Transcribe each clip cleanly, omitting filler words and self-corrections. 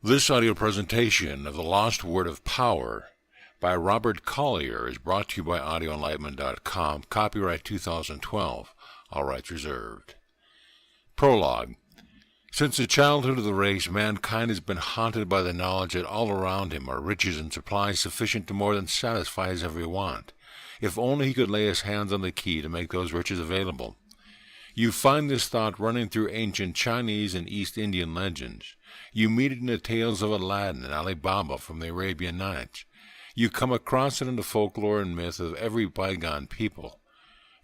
This audio presentation of The Lost Word of Power by Robert Collier is brought to you by audioenlightenment.com. Copyright 2012. All rights reserved. Prologue. Since the childhood of the race, mankind has been haunted by the knowledge that all around him are riches and supplies sufficient to more than satisfy his every want, if only he could lay his hands on the key to make those riches available. You find this thought running through ancient Chinese and East Indian legends. You meet it in the tales of Aladdin and Ali Baba from the Arabian Nights. You come across it in the folklore and myth of every bygone people.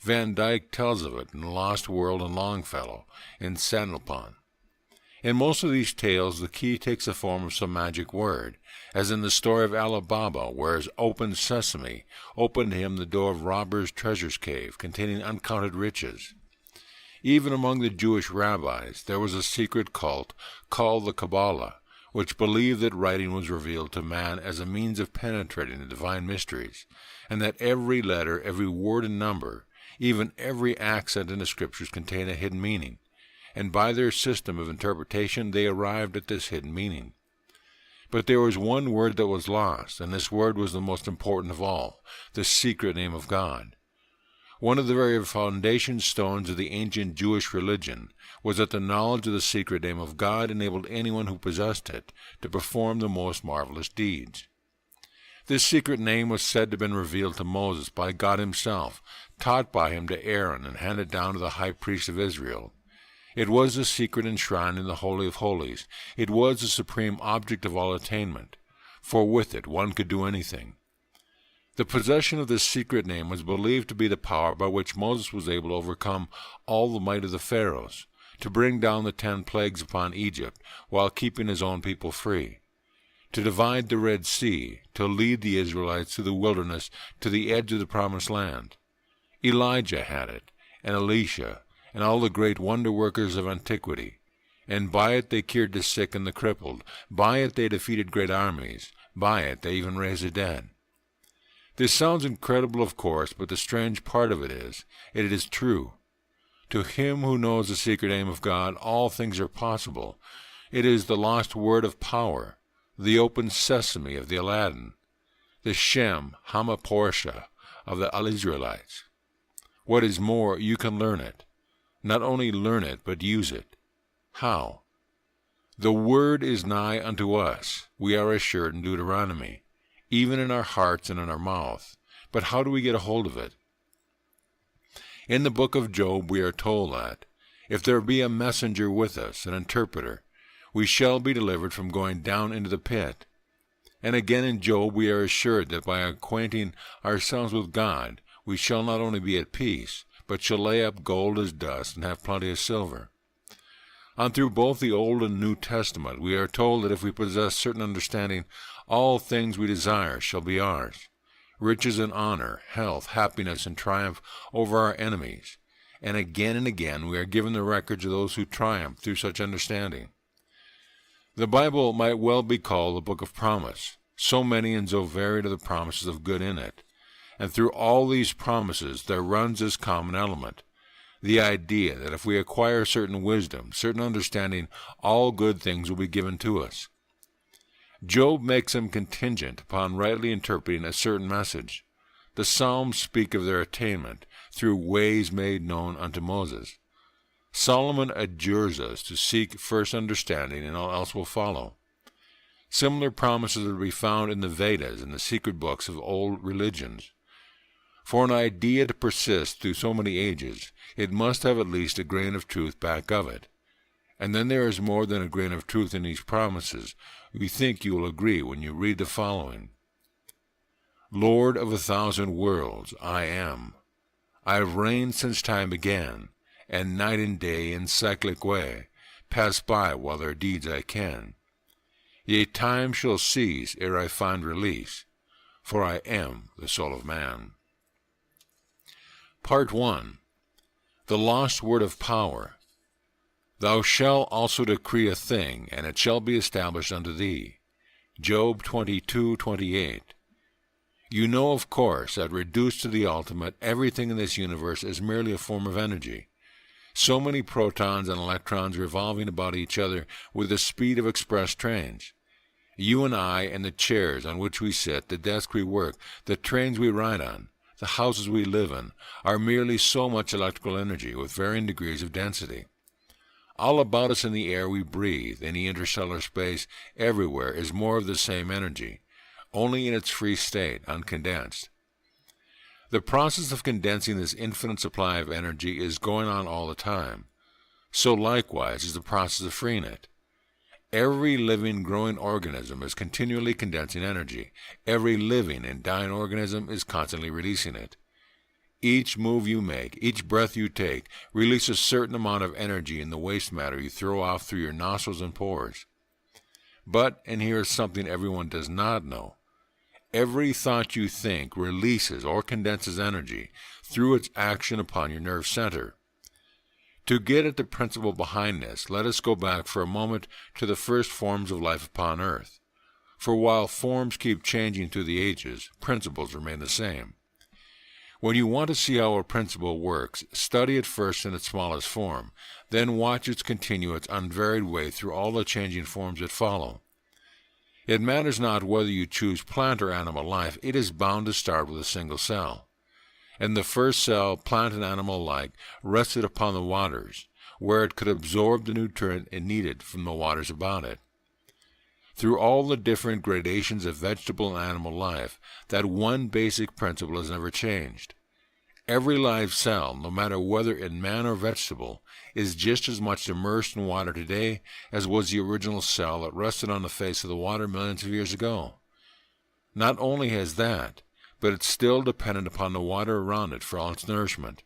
Van Dyck tells of it in The Lost World and Longfellow in Sandalpan. In most of these tales, the key takes the form of some magic word, as in the story of Ali Baba, where his open sesame opened to him the door of robbers' treasures cave containing uncounted riches. Even among the Jewish rabbis, there was a secret cult called the Kabbalah, which believed that writing was revealed to man as a means of penetrating the divine mysteries, and that every letter, every word and number, even every accent in the scriptures contained a hidden meaning, and by their system of interpretation they arrived at this hidden meaning. But there was one word that was lost, and this word was the most important of all, the secret name of God. One of the very foundation stones of the ancient Jewish religion was that the knowledge of the secret name of God enabled anyone who possessed it to perform the most marvelous deeds. This secret name was said to have been revealed to Moses by God himself, taught by him to Aaron, and handed down to the high priest of Israel. It was the secret enshrined in the Holy of Holies. It was the supreme object of all attainment, for with it one could do anything. The possession of this secret name was believed to be the power by which Moses was able to overcome all the might of the pharaohs, to bring down the 10 plagues upon Egypt while keeping his own people free, to divide the Red Sea, to lead the Israelites through the wilderness to the edge of the Promised Land. Elijah had it, and Elisha, and all the great wonder-workers of antiquity, and by it they cured the sick and the crippled, by it they defeated great armies, by it they even raised the dead. This sounds incredible, of course, but the strange part of it is true. To him who knows the secret name of God, all things are possible. It is the lost word of power, the open sesame of the Aladdin, the Shem Hamaporsha of the Israelites. What is more, you can learn it. Not only learn it, but use it. How? The word is nigh unto us, we are assured in Deuteronomy, even in our hearts and in our mouth. But how do we get a hold of it? In the book of Job we are told that, if there be a messenger with us, an interpreter, we shall be delivered from going down into the pit. And again in Job we are assured that by acquainting ourselves with God, we shall not only be at peace, but shall lay up gold as dust and have plenty of silver. On through both the Old and New Testament, we are told that if we possess certain understanding, all things we desire shall be ours. Riches and honor, health, happiness, and triumph over our enemies. And again we are given the records of those who triumph through such understanding. The Bible might well be called the book of promise. So many and so varied are the promises of good in it. And through all these promises there runs this common element, the idea that if we acquire certain wisdom, certain understanding, all good things will be given to us. Job makes them contingent upon rightly interpreting a certain message. The Psalms speak of their attainment through ways made known unto Moses. Solomon adjures us to seek first understanding, and all else will follow. Similar promises are to be found in the Vedas and the secret books of old religions. For an idea to persist through so many ages, it must have at least a grain of truth back of it. And then there is more than a grain of truth in these promises. We think you will agree when you read the following. Lord of 1,000 worlds, I am. I have reigned since time began, and night and day in cyclic way pass by while their deeds I can. Yea, time shall cease ere I find release, for I am the soul of man. Part 1. The Lost Word of Power. Thou shalt also decree a thing, and it shall be established unto thee. Job 22:28. You know, of course, that reduced to the ultimate, everything in this universe is merely a form of energy. So many protons and electrons revolving about each other with the speed of express trains. You and I and the chairs on which we sit, the desk we work, the trains we ride on, the houses we live in, are merely so much electrical energy with varying degrees of density. All about us in the air we breathe, in the interstellar space, everywhere is more of the same energy, only in its free state, uncondensed. The process of condensing this infinite supply of energy is going on all the time. So likewise is the process of freeing it. Every living, growing organism is continually condensing energy. Every living and dying organism is constantly releasing it. Each move you make, each breath you take, releases a certain amount of energy in the waste matter you throw off through your nostrils and pores. But, and here is something everyone does not know, every thought you think releases or condenses energy through its action upon your nerve center. To get at the principle behind this, let us go back for a moment to the first forms of life upon Earth. For while forms keep changing through the ages, principles remain the same. When you want to see how a principle works, study it first in its smallest form, then watch it continue its unvaried way through all the changing forms that follow. It matters not whether you choose plant or animal life, it is bound to start with a single cell. And the first cell, plant and animal alike, rested upon the waters, where it could absorb the nutrient it needed from the waters about it. Through all the different gradations of vegetable and animal life, that one basic principle has never changed. Every live cell, no matter whether in man or vegetable, is just as much immersed in water today as was the original cell that rested on the face of the water millions of years ago. Not only has that, but it's still dependent upon the water around it for all its nourishment.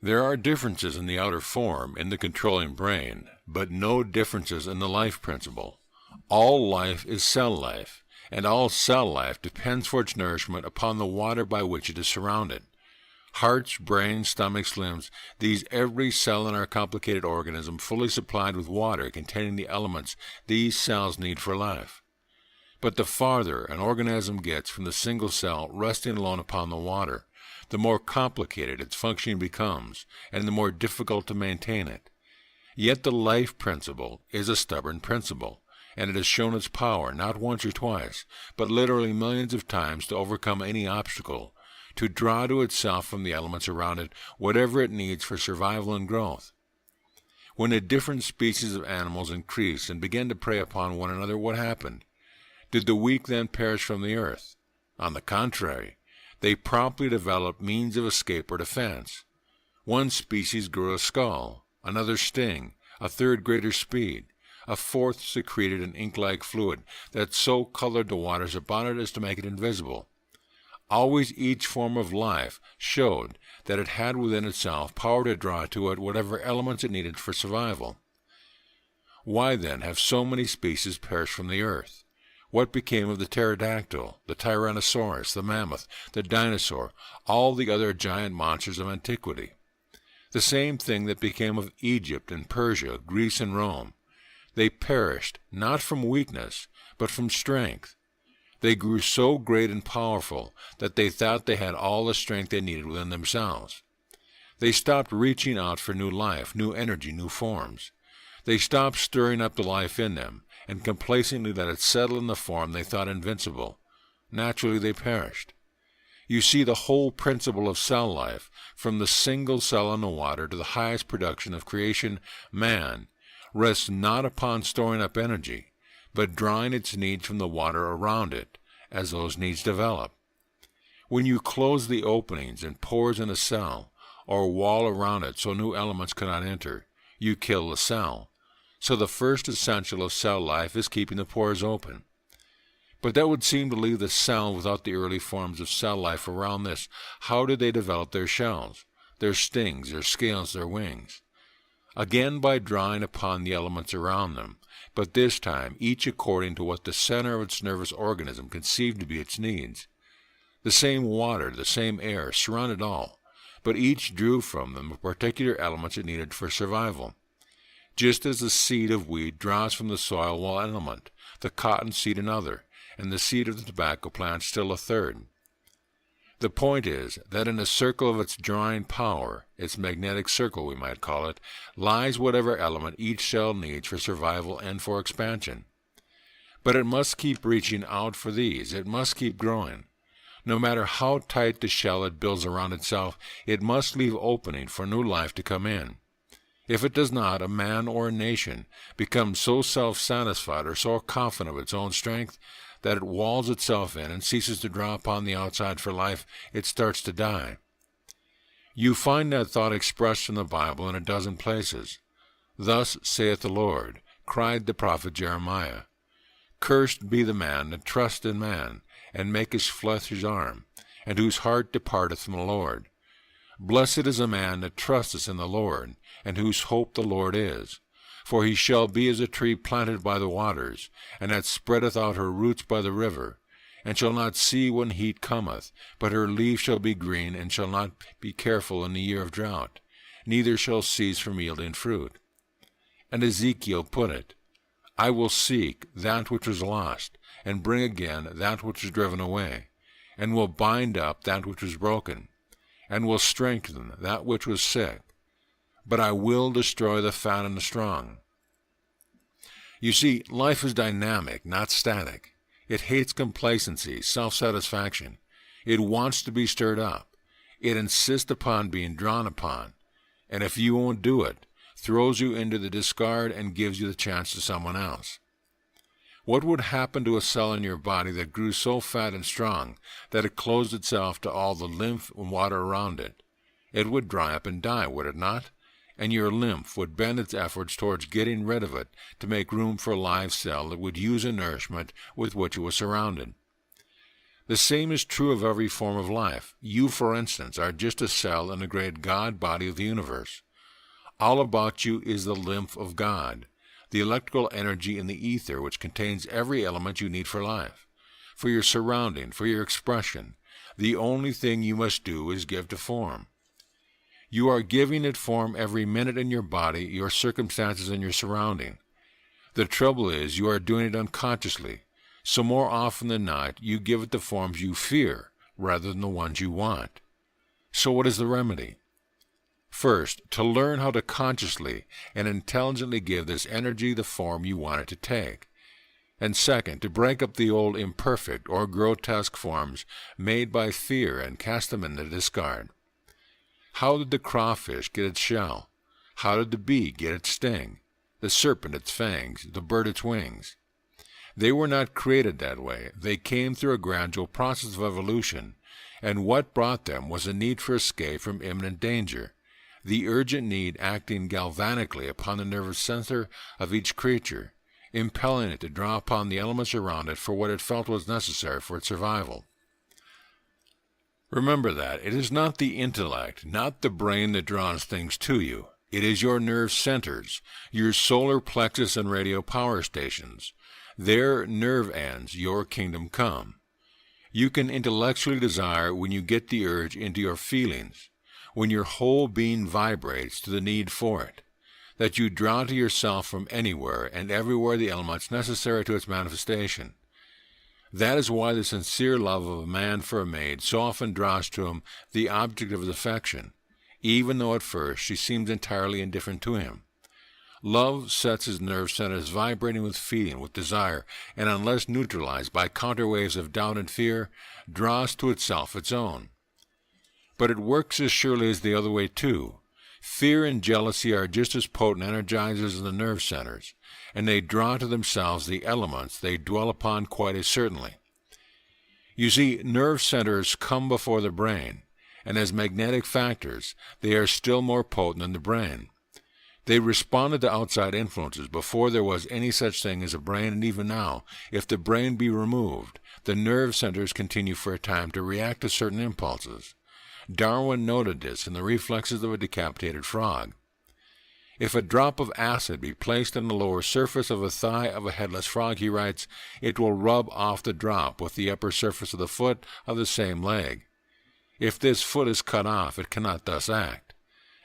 There are differences in the outer form, in the controlling brain, but no differences in the life principle. All life is cell life, and all cell life depends for its nourishment upon the water by which it is surrounded. Hearts, brains, stomachs, limbs, these every cell in our complicated organism fully supplied with water containing the elements these cells need for life. But the farther an organism gets from the single cell resting alone upon the water, the more complicated its functioning becomes, and the more difficult to maintain it. Yet the life principle is a stubborn principle, and it has shown its power not once or twice, but literally millions of times to overcome any obstacle, to draw to itself from the elements around it whatever it needs for survival and growth. When the different species of animals increased and began to prey upon one another, what happened? Did the weak then perish from the earth? On the contrary, they promptly developed means of escape or defense. One species grew a skull, another sting, a third greater speed, a fourth secreted an ink-like fluid that so colored the waters about it as to make it invisible. Always each form of life showed that it had within itself power to draw to it whatever elements it needed for survival. Why then have so many species perished from the earth? What became of the pterodactyl, the tyrannosaurus, the mammoth, the dinosaur, all the other giant monsters of antiquity? The same thing that became of Egypt and Persia, Greece and Rome. They perished not from weakness, but from strength. They grew so great and powerful that they thought they had all the strength they needed within themselves. They stopped reaching out for new life, new energy, new forms. They stopped stirring up the life in them, and complacently let it settle in the form they thought invincible. Naturally they perished. You see, the whole principle of cell life, from the single cell in the water to the highest production of creation, man, rests not upon storing up energy, but drawing its needs from the water around it, as those needs develop. When you close the openings and pores in a cell, or wall around it so new elements cannot enter, you kill the cell. So the first essential of cell life is keeping the pores open. But that would seem to leave the cell without the early forms of cell life around this. How did they develop their shells, their stings, their scales, their wings? Again by drawing upon the elements around them, but this time each according to what the center of its nervous organism conceived to be its needs. The same water, the same air, surrounded all, but each drew from them the particular elements it needed for survival. Just as the seed of wheat draws from the soil one element, the cotton seed another, and the seed of the tobacco plant still a third. The point is that in the circle of its drawing power, its magnetic circle we might call it, lies whatever element each cell needs for survival and for expansion. But it must keep reaching out for these. It must keep growing. No matter how tight the shell it builds around itself, it must leave opening for new life to come in. If it does not, a man or a nation becomes so self-satisfied or so confident of its own strength that it walls itself in and ceases to draw upon the outside for life. It starts to die. You find that thought expressed in the Bible in a dozen places. Thus saith the Lord, cried the prophet Jeremiah, Cursed be the man that trusteth in man, and maketh flesh his arm, and whose heart departeth from the Lord. Blessed is a man that trusteth in the Lord, and whose hope the Lord is. For he shall be as a tree planted by the waters, and that spreadeth out her roots by the river, and shall not see when heat cometh, but her leaf shall be green, and shall not be careful in the year of drought, neither shall cease from yielding fruit. And Ezekiel put it, I will seek that which was lost, and bring again that which was driven away, and will bind up that which was broken, and will strengthen that which was sick. But I will destroy the fat and the strong. You see, life is dynamic, not static. It hates complacency, self-satisfaction. It wants to be stirred up. It insists upon being drawn upon. And if you won't do it, throws you into the discard and gives you the chance to someone else. What would happen to a cell in your body that grew so fat and strong that it closed itself to all the lymph and water around it? It would dry up and die, would it not? And your lymph would bend its efforts towards getting rid of it to make room for a live cell that would use a nourishment with which it was surrounded. The same is true of every form of life. You, for instance, are just a cell in the great God body of the universe. All about you is the lymph of God, the electrical energy in the ether which contains every element you need for life, for your surrounding, for your expression. The only thing you must do is give to form. You are giving it form every minute in your body, your circumstances, and your surrounding. The trouble is you are doing it unconsciously, so more often than not you give it the forms you fear rather than the ones you want. So what is the remedy? First, to learn how to consciously and intelligently give this energy the form you want it to take. And second, to break up the old imperfect or grotesque forms made by fear and cast them in the discard. How did the crawfish get its shell? How did the bee get its sting? The serpent its fangs, the bird its wings? They were not created that way. They came through a gradual process of evolution, and what brought them was a need for escape from imminent danger, the urgent need acting galvanically upon the nervous center of each creature, impelling it to draw upon the elements around it for what it felt was necessary for its survival. Remember that it is not the intellect, not the brain that draws things to you. It is your nerve centers, your solar plexus and radio power stations. Their nerve ends, your kingdom come. You can intellectually desire when you get the urge into your feelings, when your whole being vibrates to the need for it, that you draw to yourself from anywhere and everywhere the elements necessary to its manifestation. That is why the sincere love of a man for a maid so often draws to him the object of his affection, even though at first she seems entirely indifferent to him. Love sets his nerve centers vibrating with feeling, with desire, and unless neutralized by counterwaves of doubt and fear, draws to itself its own. But it works as surely as the other way too. Fear and jealousy are just as potent energizers as the nerve centers, and they draw to themselves the elements they dwell upon quite as certainly. You see, nerve centers come before the brain, and as magnetic factors, they are still more potent than the brain. They responded to outside influences before there was any such thing as a brain, and even now, if the brain be removed, the nerve centers continue for a time to react to certain impulses. Darwin noted this in the reflexes of a decapitated frog. If a drop of acid be placed on the lower surface of a thigh of a headless frog, he writes, it will rub off the drop with the upper surface of the foot of the same leg. If this foot is cut off, it cannot thus act.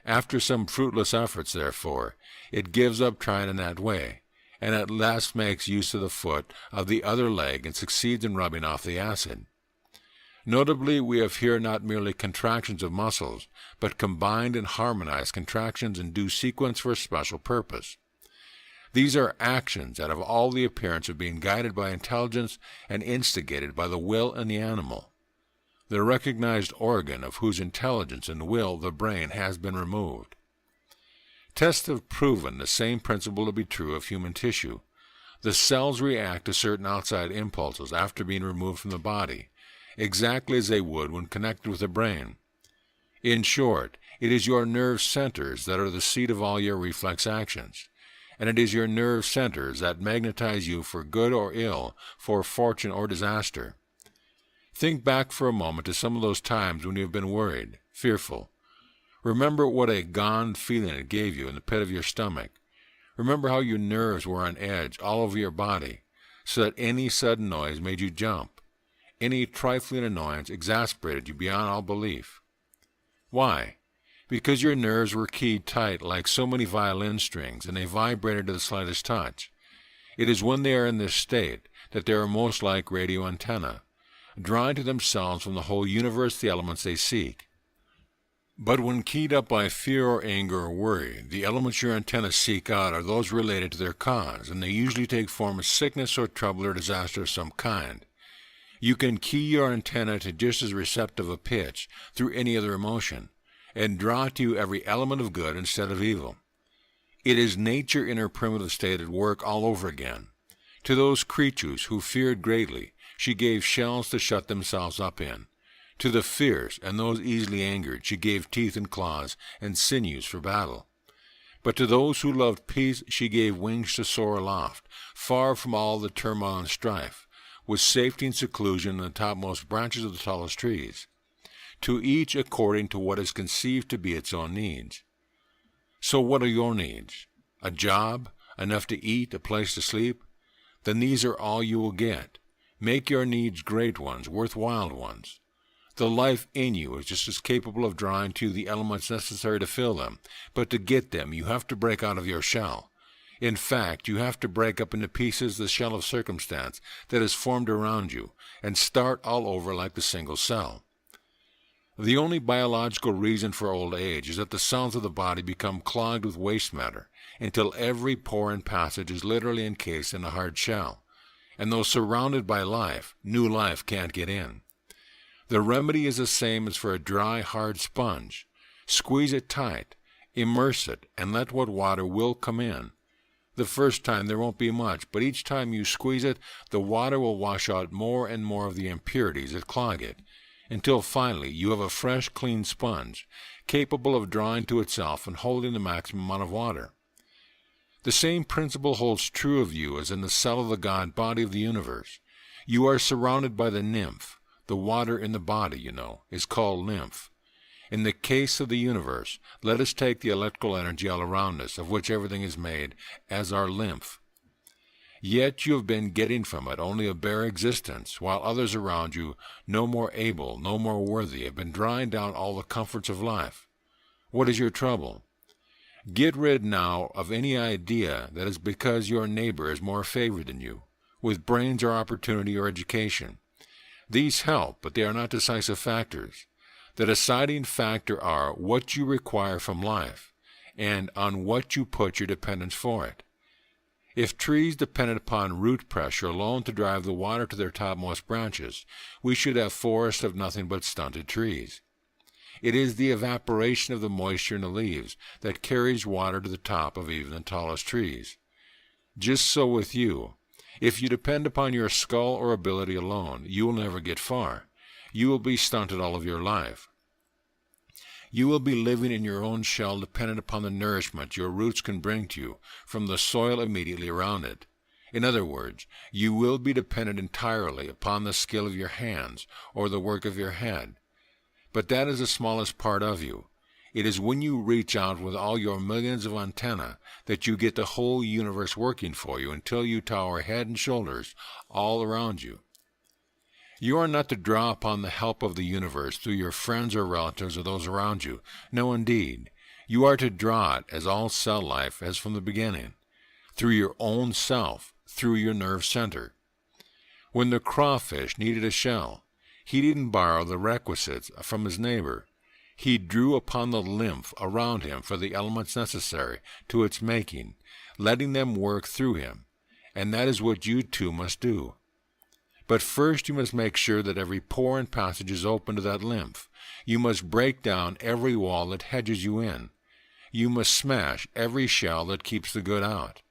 After some fruitless efforts, therefore, it gives up trying in that way, and at last makes use of the foot of the other leg and succeeds in rubbing off the acid. Notably, we have here not merely contractions of muscles, but combined and harmonized contractions in due sequence for a special purpose. These are actions that have all the appearance of being guided by intelligence and instigated by the will in the animal. The recognized organ of whose intelligence and will, the brain, has been removed. Tests have proven the same principle to be true of human tissue. The cells react to certain outside impulses after being removed from the body, exactly as they would when connected with the brain. In short, it is your nerve centers that are the seat of all your reflex actions, and it is your nerve centers that magnetize you for good or ill, for fortune or disaster. Think back for a moment to some of those times when you have been worried, fearful. Remember what a gone feeling it gave you in the pit of your stomach. Remember how your nerves were on edge all over your body, so that any sudden noise made you jump. Any trifling annoyance exasperated you beyond all belief. Why? Because your nerves were keyed tight like so many violin strings, and they vibrated to the slightest touch. It is when they are in this state that they are most like radio antennae, drawing to themselves from the whole universe the elements they seek. But when keyed up by fear or anger or worry, the elements your antennas seek out are those related to their cause, and they usually take form of sickness or trouble or disaster of some kind. You can key your antenna to just as receptive a pitch through any other emotion, and draw to you every element of good instead of evil. It is nature in her primitive state at work all over again. To those creatures who feared greatly, she gave shells to shut themselves up in. To the fierce and those easily angered, she gave teeth and claws and sinews for battle. But to those who loved peace, she gave wings to soar aloft, far from all the turmoil and strife, with safety and seclusion in the topmost branches of the tallest trees, to each according to what is conceived to be its own needs. So what are your needs? A job? Enough to eat? A place to sleep? Then these are all you will get. Make your needs great ones, worthwhile ones. The life in you is just as capable of drawing to you the elements necessary to fill them, but to get them you have to break out of your shell. In fact, you have to break up into pieces the shell of circumstance that is formed around you, and start all over like the single cell. The only biological reason for old age is that the cells of the body become clogged with waste matter, until every pore and passage is literally encased in a hard shell, and though surrounded by life, new life can't get in. The remedy is the same as for a dry, hard sponge. Squeeze it tight, immerse it, and let what water will come in. The first time there won't be much, but each time you squeeze it, the water will wash out more and more of the impurities that clog it, until finally you have a fresh, clean sponge, capable of drawing to itself and holding the maximum amount of water. The same principle holds true of you as in the cell of the God body of the universe. You are surrounded by the nymph. The water in the body, you know, is called lymph. In the case of the universe, let us take the electrical energy all around us, of which everything is made, as our lymph. Yet you have been getting from it only a bare existence, while others around you, no more able, no more worthy, have been drawing down all the comforts of life. What is your trouble? Get rid now of any idea that is because your neighbor is more favored than you, with brains or opportunity or education. These help, but they are not decisive factors. The deciding factor are what you require from life, and on what you put your dependence for it. If trees depended upon root pressure alone to drive the water to their topmost branches, we should have forests of nothing but stunted trees. It is the evaporation of the moisture in the leaves that carries water to the top of even the tallest trees. Just so with you. If you depend upon your skull or ability alone, you will never get far. You will be stunted all of your life. You will be living in your own shell dependent upon the nourishment your roots can bring to you from the soil immediately around it. In other words, you will be dependent entirely upon the skill of your hands or the work of your head. But that is the smallest part of you. It is when you reach out with all your millions of antennae that you get the whole universe working for you until you tower head and shoulders all around you. You are not to draw upon the help of the universe through your friends or relatives or those around you. No, indeed. You are to draw it, as all cell life has from the beginning, through your own self, through your nerve center. When the crawfish needed a shell, he didn't borrow the requisites from his neighbor. He drew upon the lymph around him for the elements necessary to its making, letting them work through him, and that is what you too must do. But first you must make sure that every pore and passage is open to that lymph. You must break down every wall that hedges you in. You must smash every shell that keeps the good out.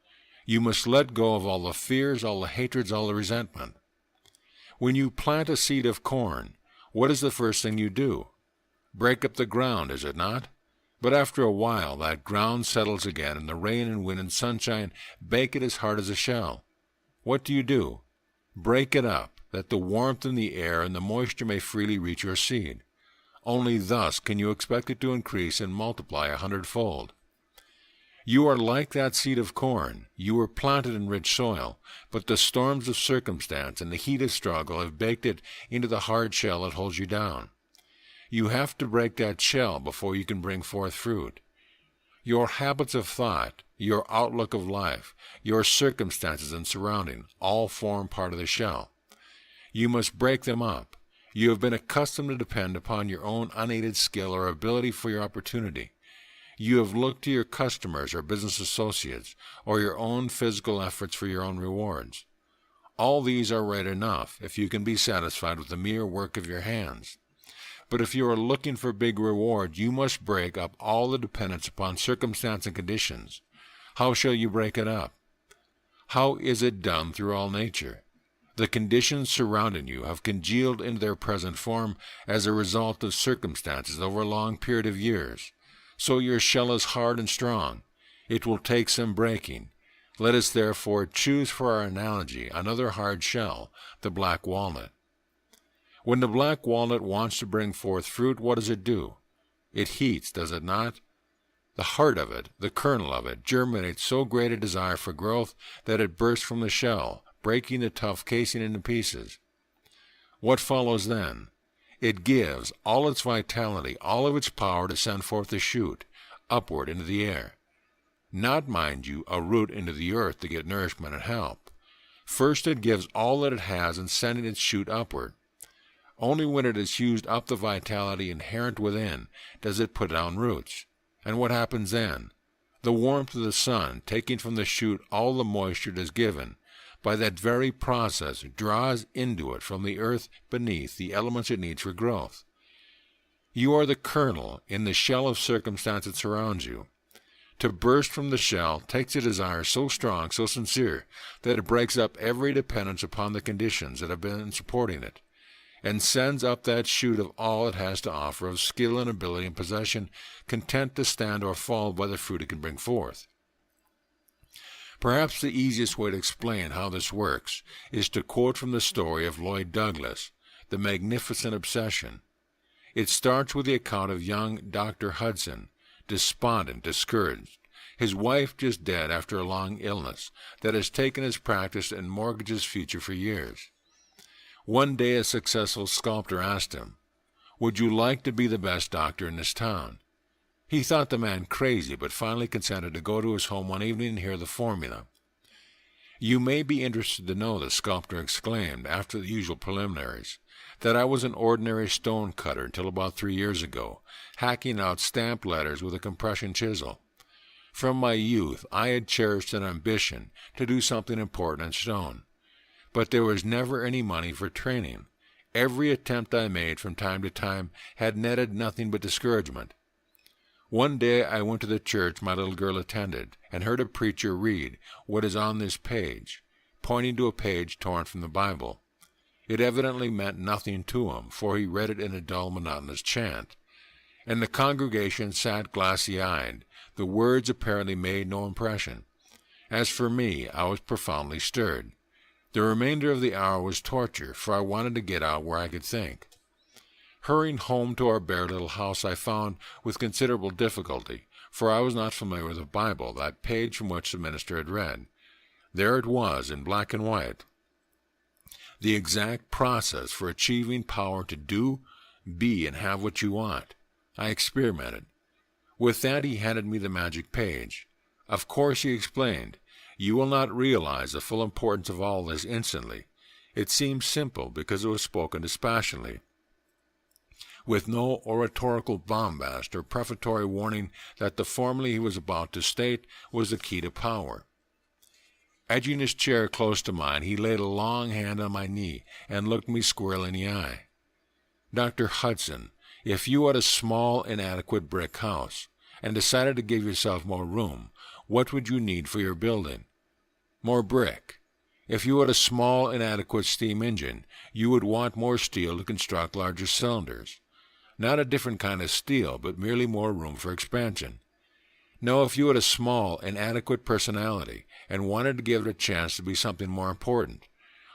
You must let go of all the fears, all the hatreds, all the resentment. When you plant a seed of corn, what is the first thing you do? Break up the ground, is it not? But after a while that ground settles again, and the rain and wind and sunshine bake it as hard as a shell. What do? Break it up, that the warmth in the air and the moisture may freely reach your seed. Only thus can you expect it to increase and multiply 100-fold. You are like that seed of corn. You were planted in rich soil, but the storms of circumstance and the heat of struggle have baked it into the hard shell that holds you down. You have to break that shell before you can bring forth fruit. Your habits of thought, your outlook of life, your circumstances and surrounding all form part of the shell. You must break them up. You have been accustomed to depend upon your own unaided skill or ability for your opportunity. You have looked to your customers or business associates or your own physical efforts for your own rewards. All these are right enough if you can be satisfied with the mere work of your hands. But if you are looking for big rewards, you must break up all the dependence upon circumstance and conditions. How shall you break it up? How is it done through all nature? The conditions surrounding you have congealed into their present form as a result of circumstances over a long period of years. So your shell is hard and strong. It will take some breaking. Let us therefore choose for our analogy another hard shell, the black walnut. When the black walnut wants to bring forth fruit, what does it do? It heats, does it not? The heart of it, the kernel of it, germinates so great a desire for growth that it bursts from the shell, breaking the tough casing into pieces. What follows then? It gives all its vitality, all of its power to send forth a shoot, upward into the air. Not, mind you, a root into the earth to get nourishment and help. First it gives all that it has in sending its shoot upward. Only when it has used up the vitality inherent within does it put down roots. And what happens then? The warmth of the sun, taking from the shoot all the moisture it has given, by that very process draws into it from the earth beneath the elements it needs for growth. You are the kernel in the shell of circumstance that surrounds you. To burst from the shell takes a desire so strong, so sincere, that it breaks up every dependence upon the conditions that have been supporting it, and sends up that shoot of all it has to offer of skill and ability and possession, content to stand or fall by the fruit it can bring forth. Perhaps the easiest way to explain how this works is to quote from the story of Lloyd Douglas, The Magnificent Obsession. It starts with the account of young Dr. Hudson, despondent, discouraged, his wife just dead after a long illness that has taken his practice and mortgaged his future for years. One day a successful sculptor asked him, "Would you like to be the best doctor in this town?" He thought the man crazy, but finally consented to go to his home one evening and hear the formula. "You may be interested to know," the sculptor exclaimed, after the usual preliminaries, "that I was an ordinary stone cutter until about 3 years ago, hacking out stamped letters with a compression chisel. From my youth I had cherished an ambition to do something important in stone. But there was never any money for training. Every attempt I made from time to time had netted nothing but discouragement. One day I went to the church my little girl attended, and heard a preacher read what is on this page, pointing to a page torn from the Bible. It evidently meant nothing to him, for he read it in a dull, monotonous chant. And the congregation sat glassy-eyed. The words apparently made no impression. As for me, I was profoundly stirred. The remainder of the hour was torture, for I wanted to get out where I could think. Hurrying home to our bare little house, I found, with considerable difficulty, for I was not familiar with the Bible, that page from which the minister had read. There it was, in black and white. The exact process for achieving power to do, be, and have what you want. I experimented. With that he handed me the magic page. Of course, he explained, you will not realize the full importance of all this instantly. It seems simple because it was spoken dispassionately, with no oratorical bombast or prefatory warning that the formula he was about to state was the key to power. Edging his chair close to mine, he laid a long hand on my knee and looked me squarely in the eye. Dr. Hudson, if you had a small, inadequate brick house and decided to give yourself more room, what would you need for your building? More brick. If you had a small, inadequate steam engine, you would want more steel to construct larger cylinders. Not a different kind of steel, but merely more room for expansion. No, if you had a small, inadequate personality and wanted to give it a chance to be something more important,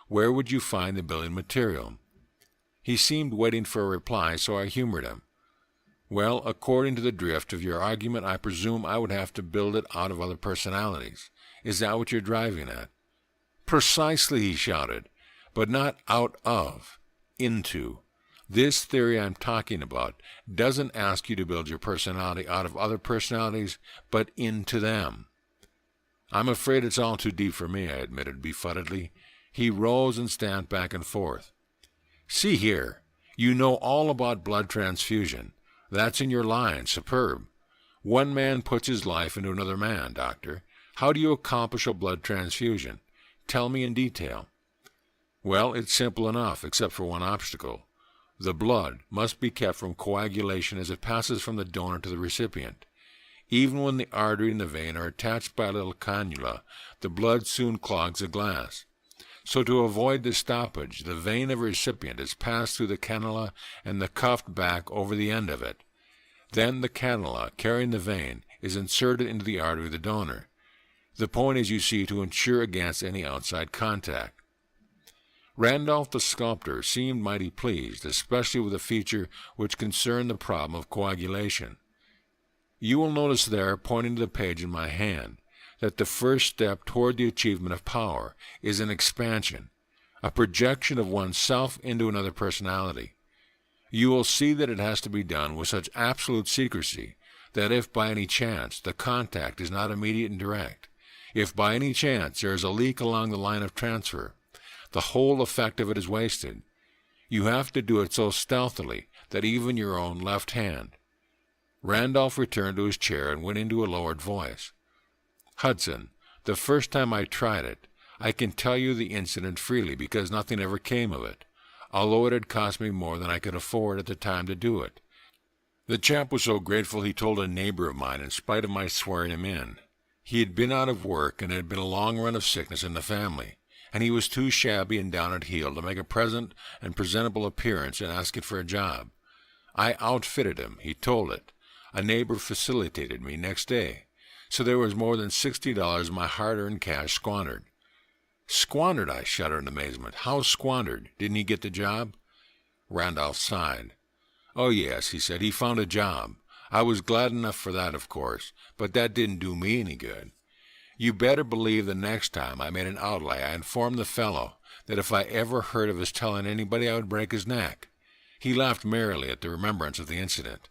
where would you find the building material? He seemed waiting for a reply, so I humored him. Well, according to the drift of your argument, I presume I would have to build it out of other personalities. Is that what you're driving at? Precisely, he shouted, but not out of, into. This theory I'm talking about doesn't ask you to build your personality out of other personalities, but into them. I'm afraid it's all too deep for me, I admitted befuddledly. He rose and stamped back and forth. See here, you know all about blood transfusion. That's in your line, superb. One man puts his life into another man, doctor. How do you accomplish a blood transfusion? Tell me in detail. Well, it's simple enough, except for one obstacle. The blood must be kept from coagulation as it passes from the donor to the recipient. Even when the artery and the vein are attached by a little cannula, the blood soon clogs the glass. So to avoid this stoppage, the vein of a recipient is passed through the cannula and the cuffed back over the end of it. Then the cannula, carrying the vein, is inserted into the artery of the donor. The point is, you see, to ensure against any outside contact. Randolph the sculptor seemed mighty pleased, especially with a feature which concerned the problem of coagulation. You will notice there, pointing to the page in my hand, that the first step toward the achievement of power is an expansion, a projection of oneself into another personality. You will see that it has to be done with such absolute secrecy that if by any chance the contact is not immediate and direct, if by any chance there is a leak along the line of transfer, the whole effect of it is wasted. You have to do it so stealthily that even your own left hand. Randolph returned to his chair and went into a lowered voice. Hudson, the first time I tried it, I can tell you the incident freely because nothing ever came of it, although it had cost me more than I could afford at the time to do it. The chap was so grateful he told a neighbor of mine in spite of my swearing him in. He had been out of work and had been a long run of sickness in the family, and he was too shabby and down at heel to make a present and presentable appearance in asking for a job. I outfitted him, he told it. A neighbor facilitated me next day, so there was more than $60 of my hard-earned cash squandered. Squandered, I shuddered in amazement. How squandered? Didn't he get the job? Randolph sighed. Oh, yes, he said, he found a job. I was glad enough for that, of course, but that didn't do me any good. You better believe the next time I made an outlay, I informed the fellow that if I ever heard of his telling anybody, I would break his neck. He laughed merrily at the remembrance of the incident.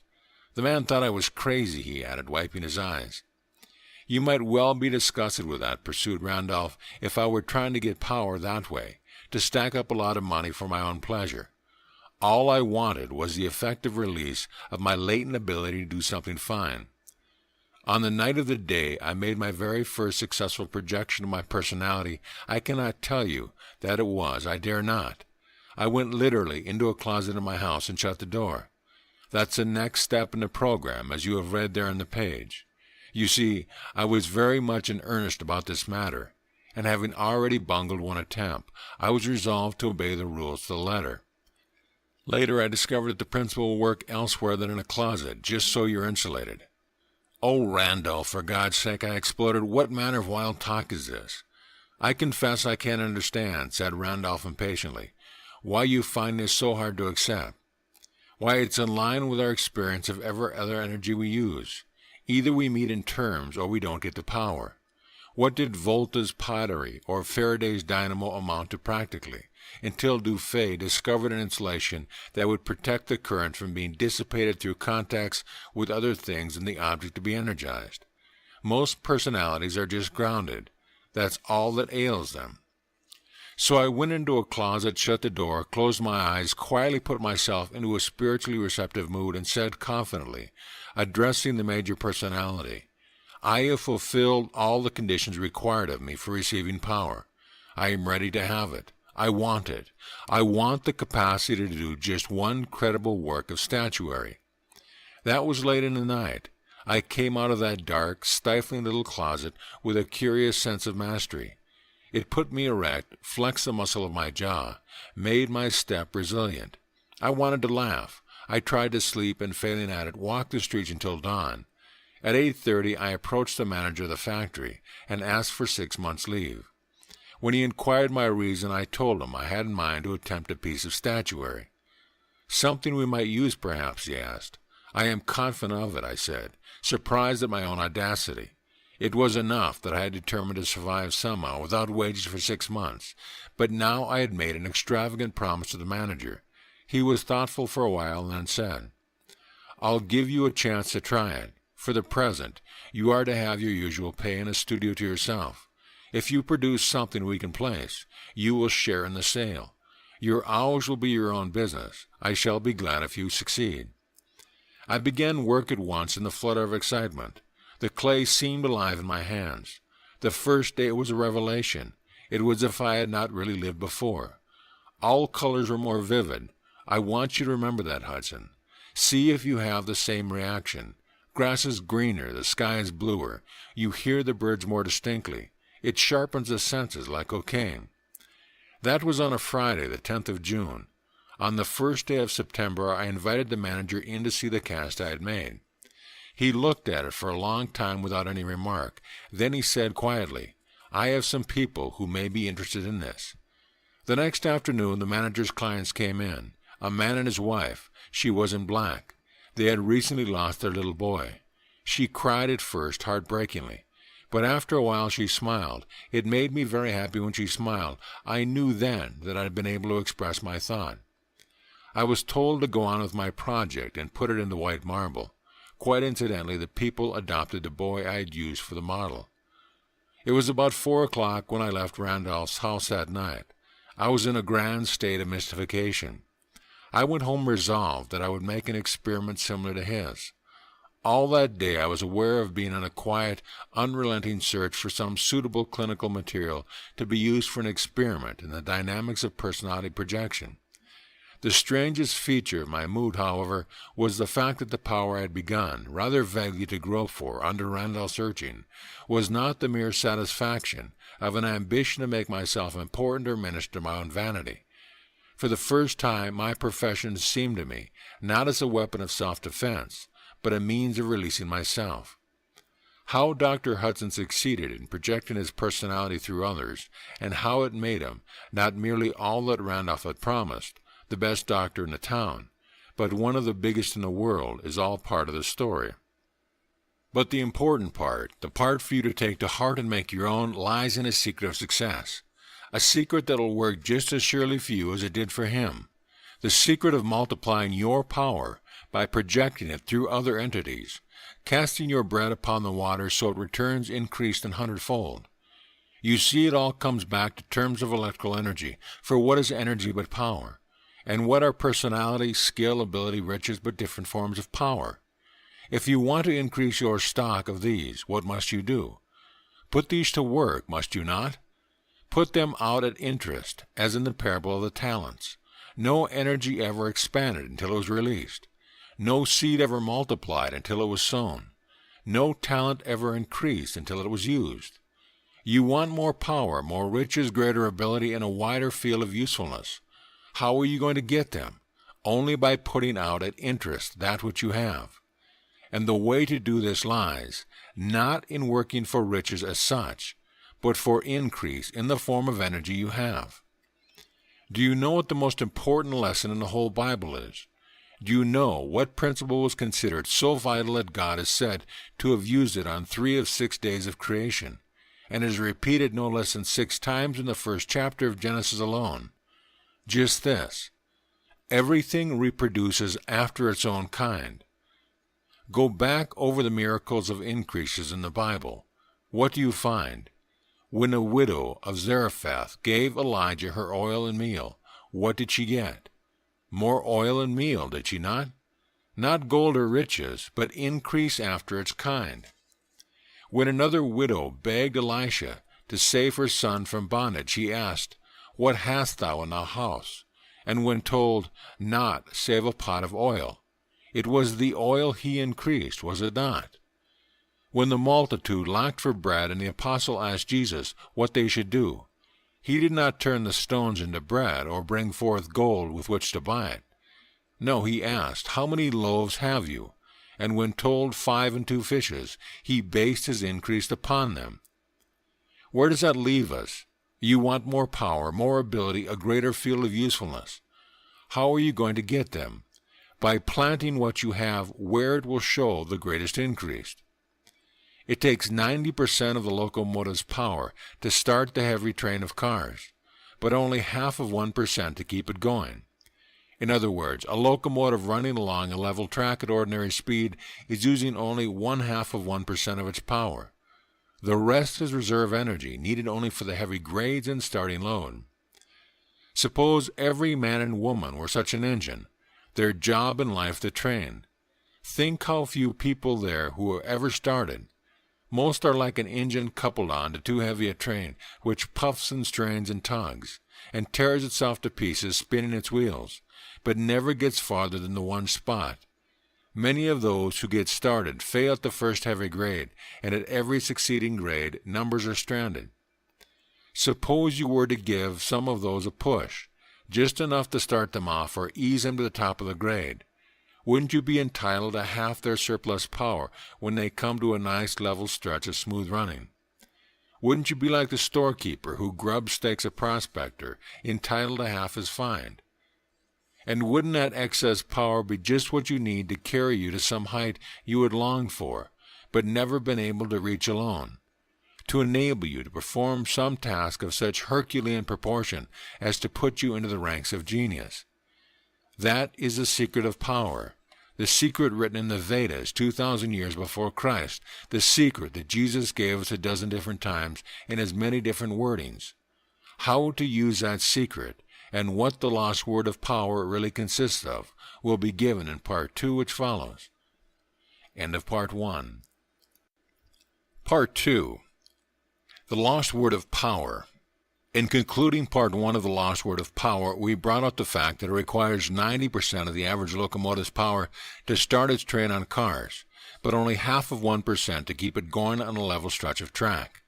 The man thought I was crazy, he added, wiping his eyes. You might well be disgusted with that, pursued Randolph, if I were trying to get power that way, to stack up a lot of money for my own pleasure. All I wanted was the effective release of my latent ability to do something fine. On the night of the day I made my very first successful projection of my personality, I cannot tell you that it was. I dare not. I went literally into a closet in my house and shut the door. That's the next step in the program, as you have read there on the page. You see, I was very much in earnest about this matter, and having already bungled one attempt, I was resolved to obey the rules to the letter. Later I discovered that the principle will work elsewhere than in a closet, just so you're insulated. Oh, Randolph, for God's sake, I exploded, what manner of wild talk is this? I confess I can't understand, said Randolph impatiently, why you find this so hard to accept. Why, it's in line with our experience of every other energy we use. Either we meet in terms or we don't get the power. What did Volta's pottery or Faraday's dynamo amount to practically, until Dufay discovered an insulation that would protect the current from being dissipated through contacts with other things than the object to be energized? Most personalities are just grounded. That's all that ails them. So I went into a closet, shut the door, closed my eyes, quietly put myself into a spiritually receptive mood, and said confidently, addressing the major personality, I have fulfilled all the conditions required of me for receiving power. I am ready to have it. I want it. I want the capacity to do just one credible work of statuary. That was late in the night. I came out of that dark, stifling little closet with a curious sense of mastery. It put me erect, flexed the muscle of my jaw, made my step resilient. I wanted to laugh. I tried to sleep, and failing at it, walked the streets until dawn. At 8:30, I approached the manager of the factory and asked for 6 months' leave. When he inquired my reason, I told him I had in mind to attempt a piece of statuary. "Something we might use, perhaps?" he asked. "I am confident of it," I said, surprised at my own audacity. It was enough that I had determined to survive somehow without wages for 6 months, but now I had made an extravagant promise to the manager. He was thoughtful for a while and then said, "I'll give you a chance to try it. For the present, you are to have your usual pay in a studio to yourself. If you produce something we can place, you will share in the sale. Your hours will be your own business. I shall be glad if you succeed." I began work at once in the flutter of excitement. The clay seemed alive in my hands. The first day it was a revelation. It was as if I had not really lived before. All colors were more vivid. I want you to remember that, Hudson. See if you have the same reaction. Grass is greener, the sky is bluer. You hear the birds more distinctly. It sharpens the senses like cocaine. That was on a Friday, the 10th of June. On the first day of September, I invited the manager in to see the cast I had made. He looked at it for a long time without any remark. Then he said quietly, "I have some people who may be interested in this." The next afternoon, the manager's clients came in. A man and his wife. She was in black. They had recently lost their little boy. She cried at first, heartbreakingly. But after a while she smiled. It made me very happy when she smiled. I knew then that I had been able to express my thought. I was told to go on with my project and put it into white marble. Quite incidentally, the people adopted the boy I had used for the model. It was about 4 o'clock when I left Randolph's house that night. I was in a grand state of mystification. I went home resolved that I would make an experiment similar to his. All that day I was aware of being on a quiet, unrelenting search for some suitable clinical material to be used for an experiment in the dynamics of personality projection. The strangest feature of my mood, however, was the fact that the power I had begun, rather vaguely to grope for under Randolph's urging, was not the mere satisfaction of an ambition to make myself important or minister my own vanity. For the first time, my profession seemed to me not as a weapon of self-defense, but a means of releasing myself. How Dr. Hudson succeeded in projecting his personality through others, and how it made him not merely all that Randolph had promised, the best doctor in the town, but one of the biggest in the world, is all part of the story. But the important part, the part for you to take to heart and make your own, lies in a secret of success. A secret that will work just as surely for you as it did for him. The secret of multiplying your power by projecting it through other entities, casting your bread upon the water so it returns increased and hundredfold. You see, it all comes back to terms of electrical energy, for what is energy but power? And what are personality, skill, ability, riches but different forms of power? If you want to increase your stock of these, what must you do? Put these to work, must you not? Put them out at interest, as in the parable of the talents. No energy ever expanded until it was released. No seed ever multiplied until it was sown. No talent ever increased until it was used. You want more power, more riches, greater ability, and a wider field of usefulness. How are you going to get them? Only by putting out at interest that which you have. And the way to do this lies, not in working for riches as such, but for increase in the form of energy you have. Do you know what the most important lesson in the whole Bible is? Do you know what principle was considered so vital that God is said to have used it on 3 of 6 days of creation, and is repeated no less than 6 times in the first chapter of Genesis alone? Just this: everything reproduces after its own kind. Go back over the miracles of increases in the Bible. What do you find? When a widow of Zarephath gave Elijah her oil and meal, what did she get? More oil and meal, did she not? Not gold or riches, but increase after its kind. When another widow begged Elisha to save her son from bondage, he asked, "What hast thou in thy house?" And when told, "Naught save a pot of oil," it was the oil he increased, was it not? When the multitude lacked for bread and the apostle asked Jesus what they should do, he did not turn the stones into bread or bring forth gold with which to buy it. No, he asked, "How many loaves have you?" And when told 5 and 2 fishes, he based his increase upon them. Where does that leave us? You want more power, more ability, a greater field of usefulness. How are you going to get them? By planting what you have where it will show the greatest increase. It takes 90% of the locomotive's power to start the heavy train of cars, but only half of 1% to keep it going. In other words, a locomotive running along a level track at ordinary speed is using only 1/2 of 1% of its power. The rest is reserve energy, needed only for the heavy grades and starting load. Suppose every man and woman were such an engine, their job in life the train. Think how few people there who are ever started. Most are like an engine coupled on to too heavy a train, which puffs and strains and tugs, and tears itself to pieces spinning its wheels, but never gets farther than the one spot. Many of those who get started fail at the first heavy grade, and at every succeeding grade, numbers are stranded. Suppose you were to give some of those a push, just enough to start them off or ease them to the top of the grade. Wouldn't you be entitled to half their surplus power when they come to a nice level stretch of smooth running? Wouldn't you be like the storekeeper who grub stakes a prospector, entitled to half his find? And wouldn't that excess power be just what you need to carry you to some height you had longed for, but never been able to reach alone? To enable you to perform some task of such Herculean proportion as to put you into the ranks of genius. That is the secret of power, the secret written in the Vedas 2,000 years before Christ, the secret that Jesus gave us a dozen different times in as many different wordings. How to use that secret, and what the lost word of power really consists of, will be given in Part 2, which follows. End of Part 1. Part 2. The lost word of power. In concluding Part 1 of the lost word of power, we brought out the fact that it requires 90% of the average locomotive's power to start its train on cars, but only half of 1% to keep it going on a level stretch of track.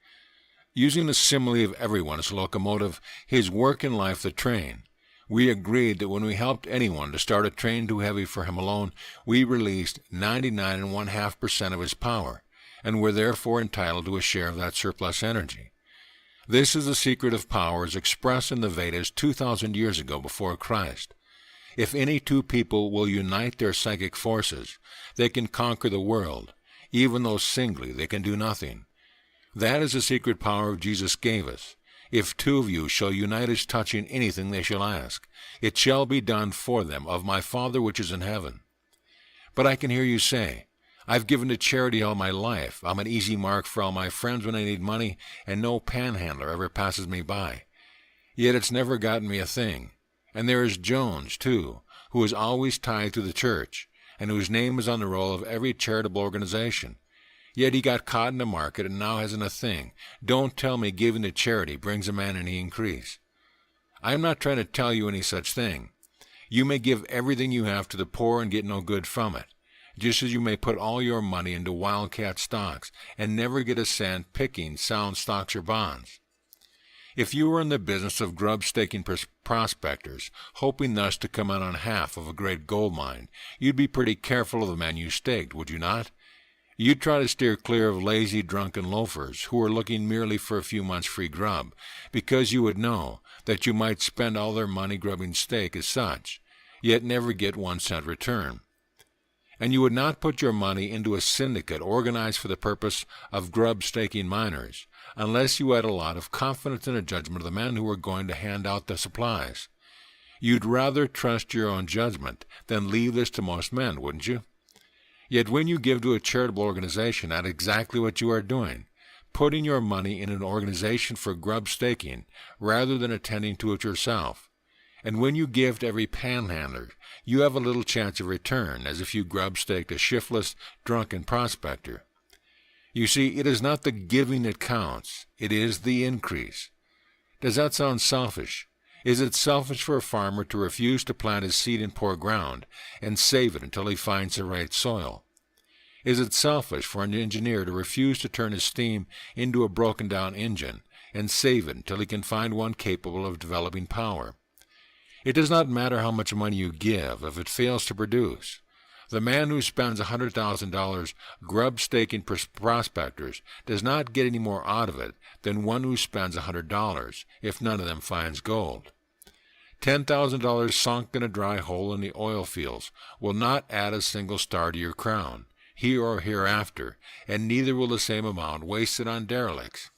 Using the simile of everyone as a locomotive, his work in life the train, we agreed that when we helped anyone to start a train too heavy for him alone, we released 99.5% of his power, and were therefore entitled to a share of that surplus energy. This is the secret of power as expressed in the Vedas 2,000 years ago before Christ. If any two people will unite their psychic forces, they can conquer the world, even though singly they can do nothing. That is the secret power Jesus gave us. If two of you shall unite as touching anything they shall ask, it shall be done for them of my Father which is in heaven. But I can hear you say, I've given to charity all my life. I'm an easy mark for all my friends when I need money, and no panhandler ever passes me by. Yet it's never gotten me a thing. And there is Jones, too, who is always tied to the church, and whose name is on the roll of every charitable organization. Yet he got caught in the market and now hasn't a thing. Don't tell me giving to charity brings a man any increase. I am not trying to tell you any such thing. You may give everything you have to the poor and get no good from it, just as you may put all your money into wildcat stocks and never get a cent picking sound stocks or bonds. If you were in the business of grub-staking prospectors, hoping thus to come out on half of a great gold mine, you'd be pretty careful of the men you staked, would you not? You'd try to steer clear of lazy, drunken loafers who are looking merely for a few months' free grub, because you would know that you might spend all their money grubbing stake as such, yet never get 1 cent return. And you would not put your money into a syndicate organized for the purpose of grub-staking miners, unless you had a lot of confidence in the judgment of the men who were going to hand out the supplies. You'd rather trust your own judgment than leave this to most men, wouldn't you? Yet when you give to a charitable organization, that's exactly what you are doing, putting your money in an organization for grub-staking rather than attending to it yourself. And when you give to every panhandler, you have a little chance of return, as if you grub-staked a shiftless, drunken prospector. You see, it is not the giving that counts, it is the increase. Does that sound selfish? Is it selfish for a farmer to refuse to plant his seed in poor ground and save it until he finds the right soil? Is it selfish for an engineer to refuse to turn his steam into a broken-down engine and save it until he can find one capable of developing power? It does not matter how much money you give if it fails to produce. The man who spends $100,000 grub-staking prospectors does not get any more out of it than one who spends $100 if none of them finds gold. $10,000 sunk in a dry hole in the oil fields will not add a single star to your crown, here or hereafter, and neither will the same amount wasted on derelicts.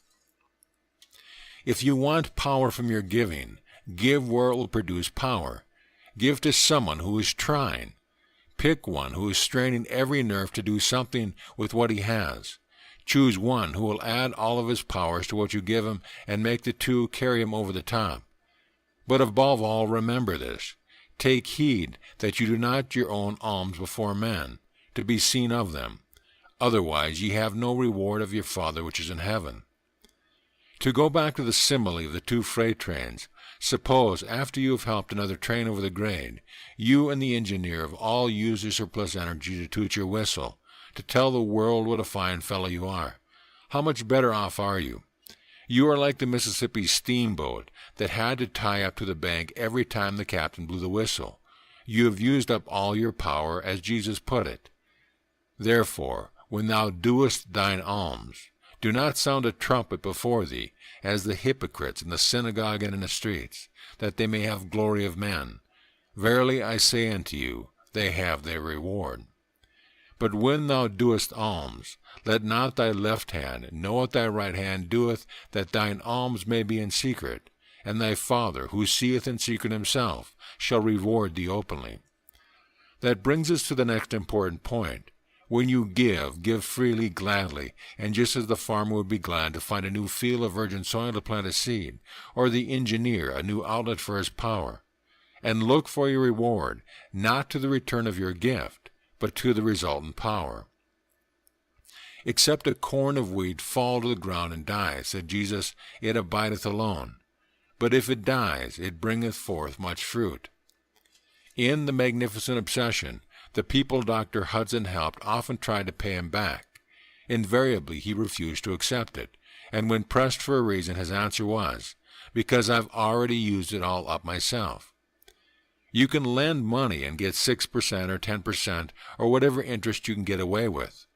If you want power from your giving, give where it will produce power. Give to someone who is trying. Pick one who is straining every nerve to do something with what he has. Choose one who will add all of his powers to what you give him and make the two carry him over the top. But above all, remember this. Take heed that you do not your own alms before men, to be seen of them. Otherwise ye have no reward of your Father which is in heaven. To go back to the simile of the two freight trains, suppose, after you have helped another train over the grade, you and the engineer have all used your surplus energy to toot your whistle, to tell the world what a fine fellow you are. How much better off are you? You are like the Mississippi steamboat that had to tie up to the bank every time the captain blew the whistle. You have used up all your power, as Jesus put it. Therefore, when thou doest thine alms, do not sound a trumpet before thee, as the hypocrites in the synagogue and in the streets, that they may have glory of men. Verily I say unto you, they have their reward. But when thou doest alms, let not thy left hand know what thy right hand doeth, that thine alms may be in secret, and thy Father, who seeth in secret himself, shall reward thee openly. That brings us to the next important point. When you give freely, gladly, and just as the farmer would be glad to find a new field of virgin soil to plant a seed, or the engineer a new outlet for his power. And look for your reward, not to the return of your gift, but to the resultant power. Except a corn of wheat fall to the ground and die, said Jesus, it abideth alone. But if it dies, it bringeth forth much fruit. In The Magnificent Obsession, the people Dr. Hudson helped often tried to pay him back. Invariably he refused to accept it, and when pressed for a reason his answer was, because I've already used it all up myself. You can lend money and get 6% or 10% or whatever interest you can get away with.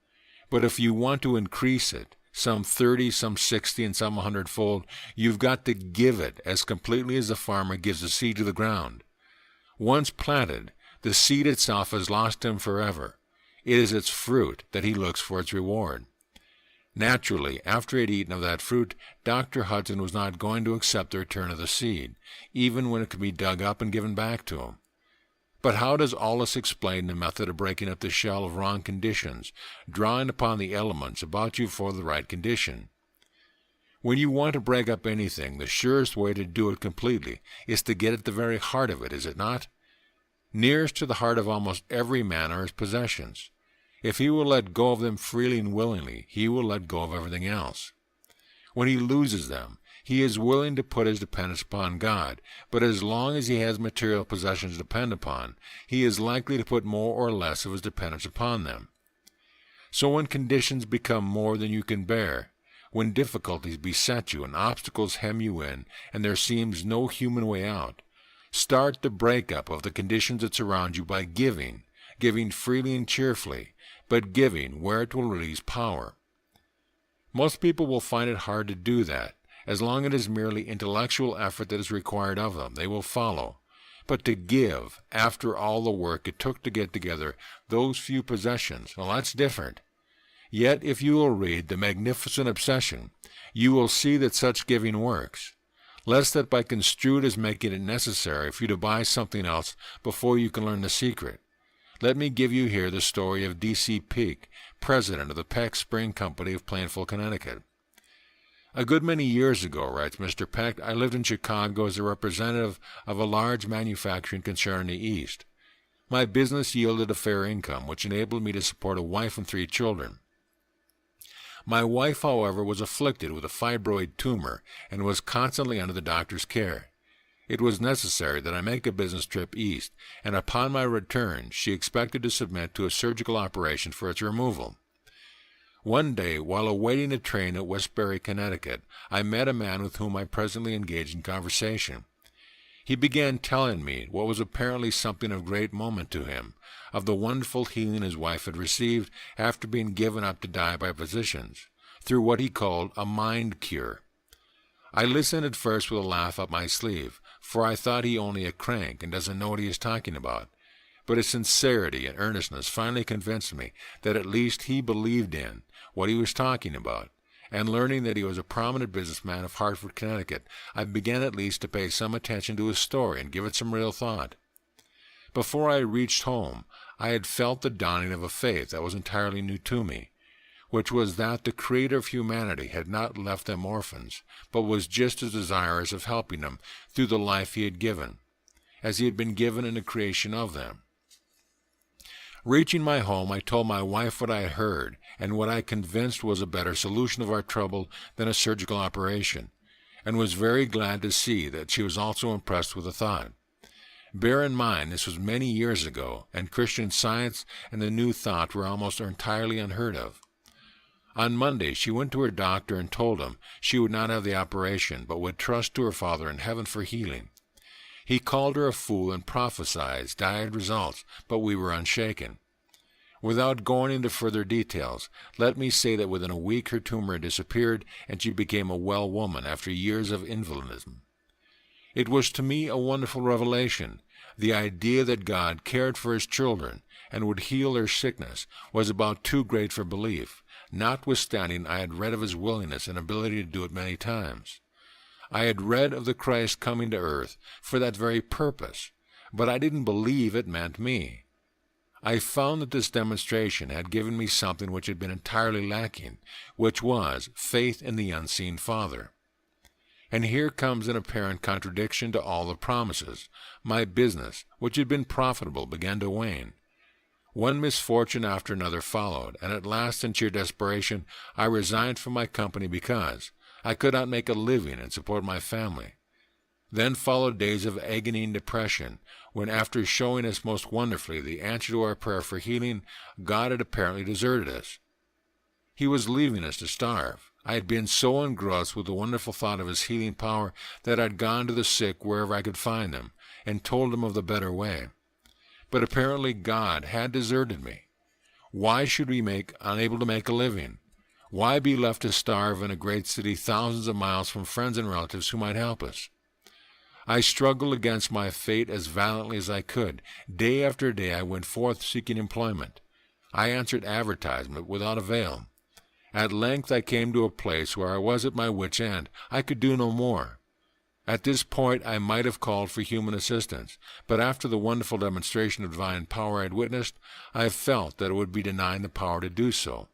But if you want to increase it, some 30, some 60, and some 100-fold, you've got to give it as completely as the farmer gives the seed to the ground. Once planted, the seed itself has lost him forever. It is its fruit that he looks for its reward. Naturally, after he had eaten of that fruit, Dr. Hudson was not going to accept the return of the seed, even when it could be dug up and given back to him. But how does all this explain the method of breaking up the shell of wrong conditions, drawing upon the elements about you for the right condition? When you want to break up anything, the surest way to do it completely is to get at the very heart of it, is it not? Nearest to the heart of almost every man are his possessions. If he will let go of them freely and willingly, he will let go of everything else. When he loses them, he is willing to put his dependence upon God, but as long as he has material possessions to depend upon, he is likely to put more or less of his dependence upon them. So when conditions become more than you can bear, when difficulties beset you and obstacles hem you in, and there seems no human way out, start the breakup of the conditions that surround you by giving freely and cheerfully, but giving where it will release power. Most people will find it hard to do that. As long as it is merely intellectual effort that is required of them, they will follow. But to give, after all the work it took to get together those few possessions, well, that's different. Yet if you will read The Magnificent Obsession, you will see that such giving works. Lest that by construed as making it necessary for you to buy something else before you can learn the secret. Let me give you here the story of D.C. Peak, president of the Peck Spring Company of Plainfield, Connecticut. A good many years ago, writes Mr. Peck, I lived in Chicago as a representative of a large manufacturing concern in the East. My business yielded a fair income, which enabled me to support a wife and 3 children. My wife, however, was afflicted with a fibroid tumor and was constantly under the doctor's care. It was necessary that I make a business trip east, and upon my return she expected to submit to a surgical operation for its removal. One day, while awaiting a train at Westbury, Connecticut, I met a man with whom I presently engaged in conversation. He began telling me what was apparently something of great moment to him, of the wonderful healing his wife had received after being given up to die by physicians, through what he called a mind cure. I listened at first with a laugh up my sleeve, for I thought he only a crank and doesn't know what he is talking about. But his sincerity and earnestness finally convinced me that at least he believed in what he was talking about, and learning that he was a prominent businessman of Hartford, Connecticut, I began at least to pay some attention to his story and give it some real thought. Before I reached home, I had felt the dawning of a faith that was entirely new to me, which was that the Creator of humanity had not left them orphans, but was just as desirous of helping them through the life he had given, as he had been given in the creation of them. Reaching my home, I told my wife what I had heard, and what I convinced was a better solution of our trouble than a surgical operation, and was very glad to see that she was also impressed with the thought. Bear in mind, this was many years ago, and Christian Science and the new thought were almost entirely unheard of. On Monday, she went to her doctor and told him she would not have the operation, but would trust to her Father in heaven for healing. He called her a fool and prophesied dire results, but we were unshaken. Without going into further details, let me say that within a week her tumor disappeared, and she became a well woman after years of invalidism. It was to me a wonderful revelation. The idea that God cared for his children and would heal their sickness was about too great for belief, notwithstanding I had read of his willingness and ability to do it many times. I had read of the Christ coming to earth for that very purpose, but I didn't believe it meant me. I found that this demonstration had given me something which had been entirely lacking, which was faith in the unseen Father. And here comes an apparent contradiction to all the promises. My business, which had been profitable, began to wane. One misfortune after another followed, and at last, in sheer desperation, I resigned from my company because I could not make a living and support my family. Then followed days of agony and depression, when after showing us most wonderfully the answer to our prayer for healing, God had apparently deserted us. He was leaving us to starve. I had been so engrossed with the wonderful thought of his healing power that I had gone to the sick wherever I could find them, and told them of the better way. But apparently God had deserted me. Why should we be unable to make a living? Why be left to starve in a great city thousands of miles from friends and relatives who might help us? I struggled against my fate as valiantly as I could. Day after day I went forth seeking employment. I answered advertisement without avail. At length I came to a place where I was at my wit's end. I could do no more. At this point I might have called for human assistance, but after the wonderful demonstration of divine power I had witnessed, I felt that it would be denying the power to do so.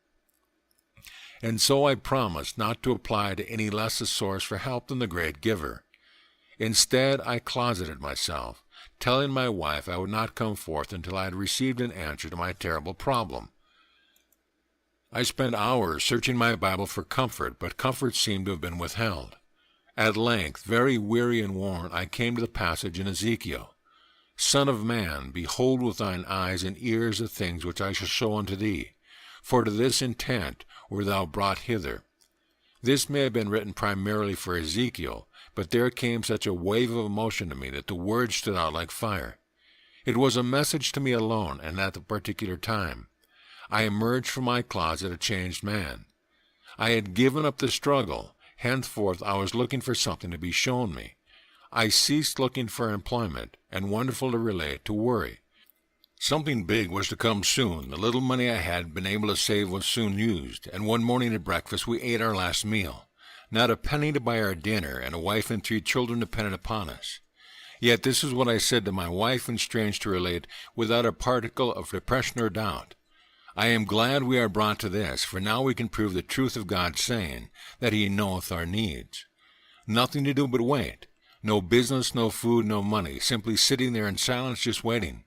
And so I promised not to apply to any less a source for help than the great giver. Instead, I closeted myself, telling my wife I would not come forth until I had received an answer to my terrible problem. I spent hours searching my Bible for comfort, but comfort seemed to have been withheld. At length, very weary and worn, I came to the passage in Ezekiel. Son of man, behold with thine eyes and ears the things which I shall show unto thee, for to this intent wert thou brought hither. This may have been written primarily for Ezekiel, but there came such a wave of emotion to me that the words stood out like fire. It was a message to me alone, and at the particular time. I emerged from my closet a changed man. I had given up the struggle. Henceforth I was looking for something to be shown me. I ceased looking for employment, and wonderful to relate, to worry. Something big was to come soon. The little money I had been able to save was soon used, and one morning at breakfast we ate our last meal. Not a penny to buy our dinner, and a wife and 3 children dependent upon us. Yet this is what I said to my wife, and strange to relate, without a particle of depression or doubt. I am glad we are brought to this, for now we can prove the truth of God's saying, that he knoweth our needs. Nothing to do but wait. No business, no food, no money, simply sitting there in silence just waiting.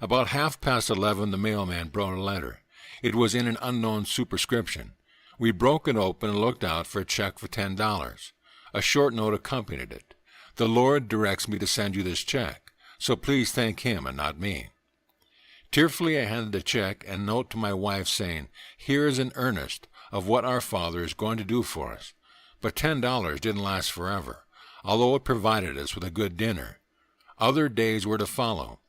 About 11:30 the mailman brought a letter. It was in an unknown superscription. We broke it open and looked out for a check for $10. A short note accompanied it. "The Lord directs me to send you this check, so please thank Him and not me." Tearfully I handed the check and note to my wife saying, "Here is an earnest of what our Father is going to do for us." But $10 didn't last forever, although it provided us with a good dinner. Other days were to follow.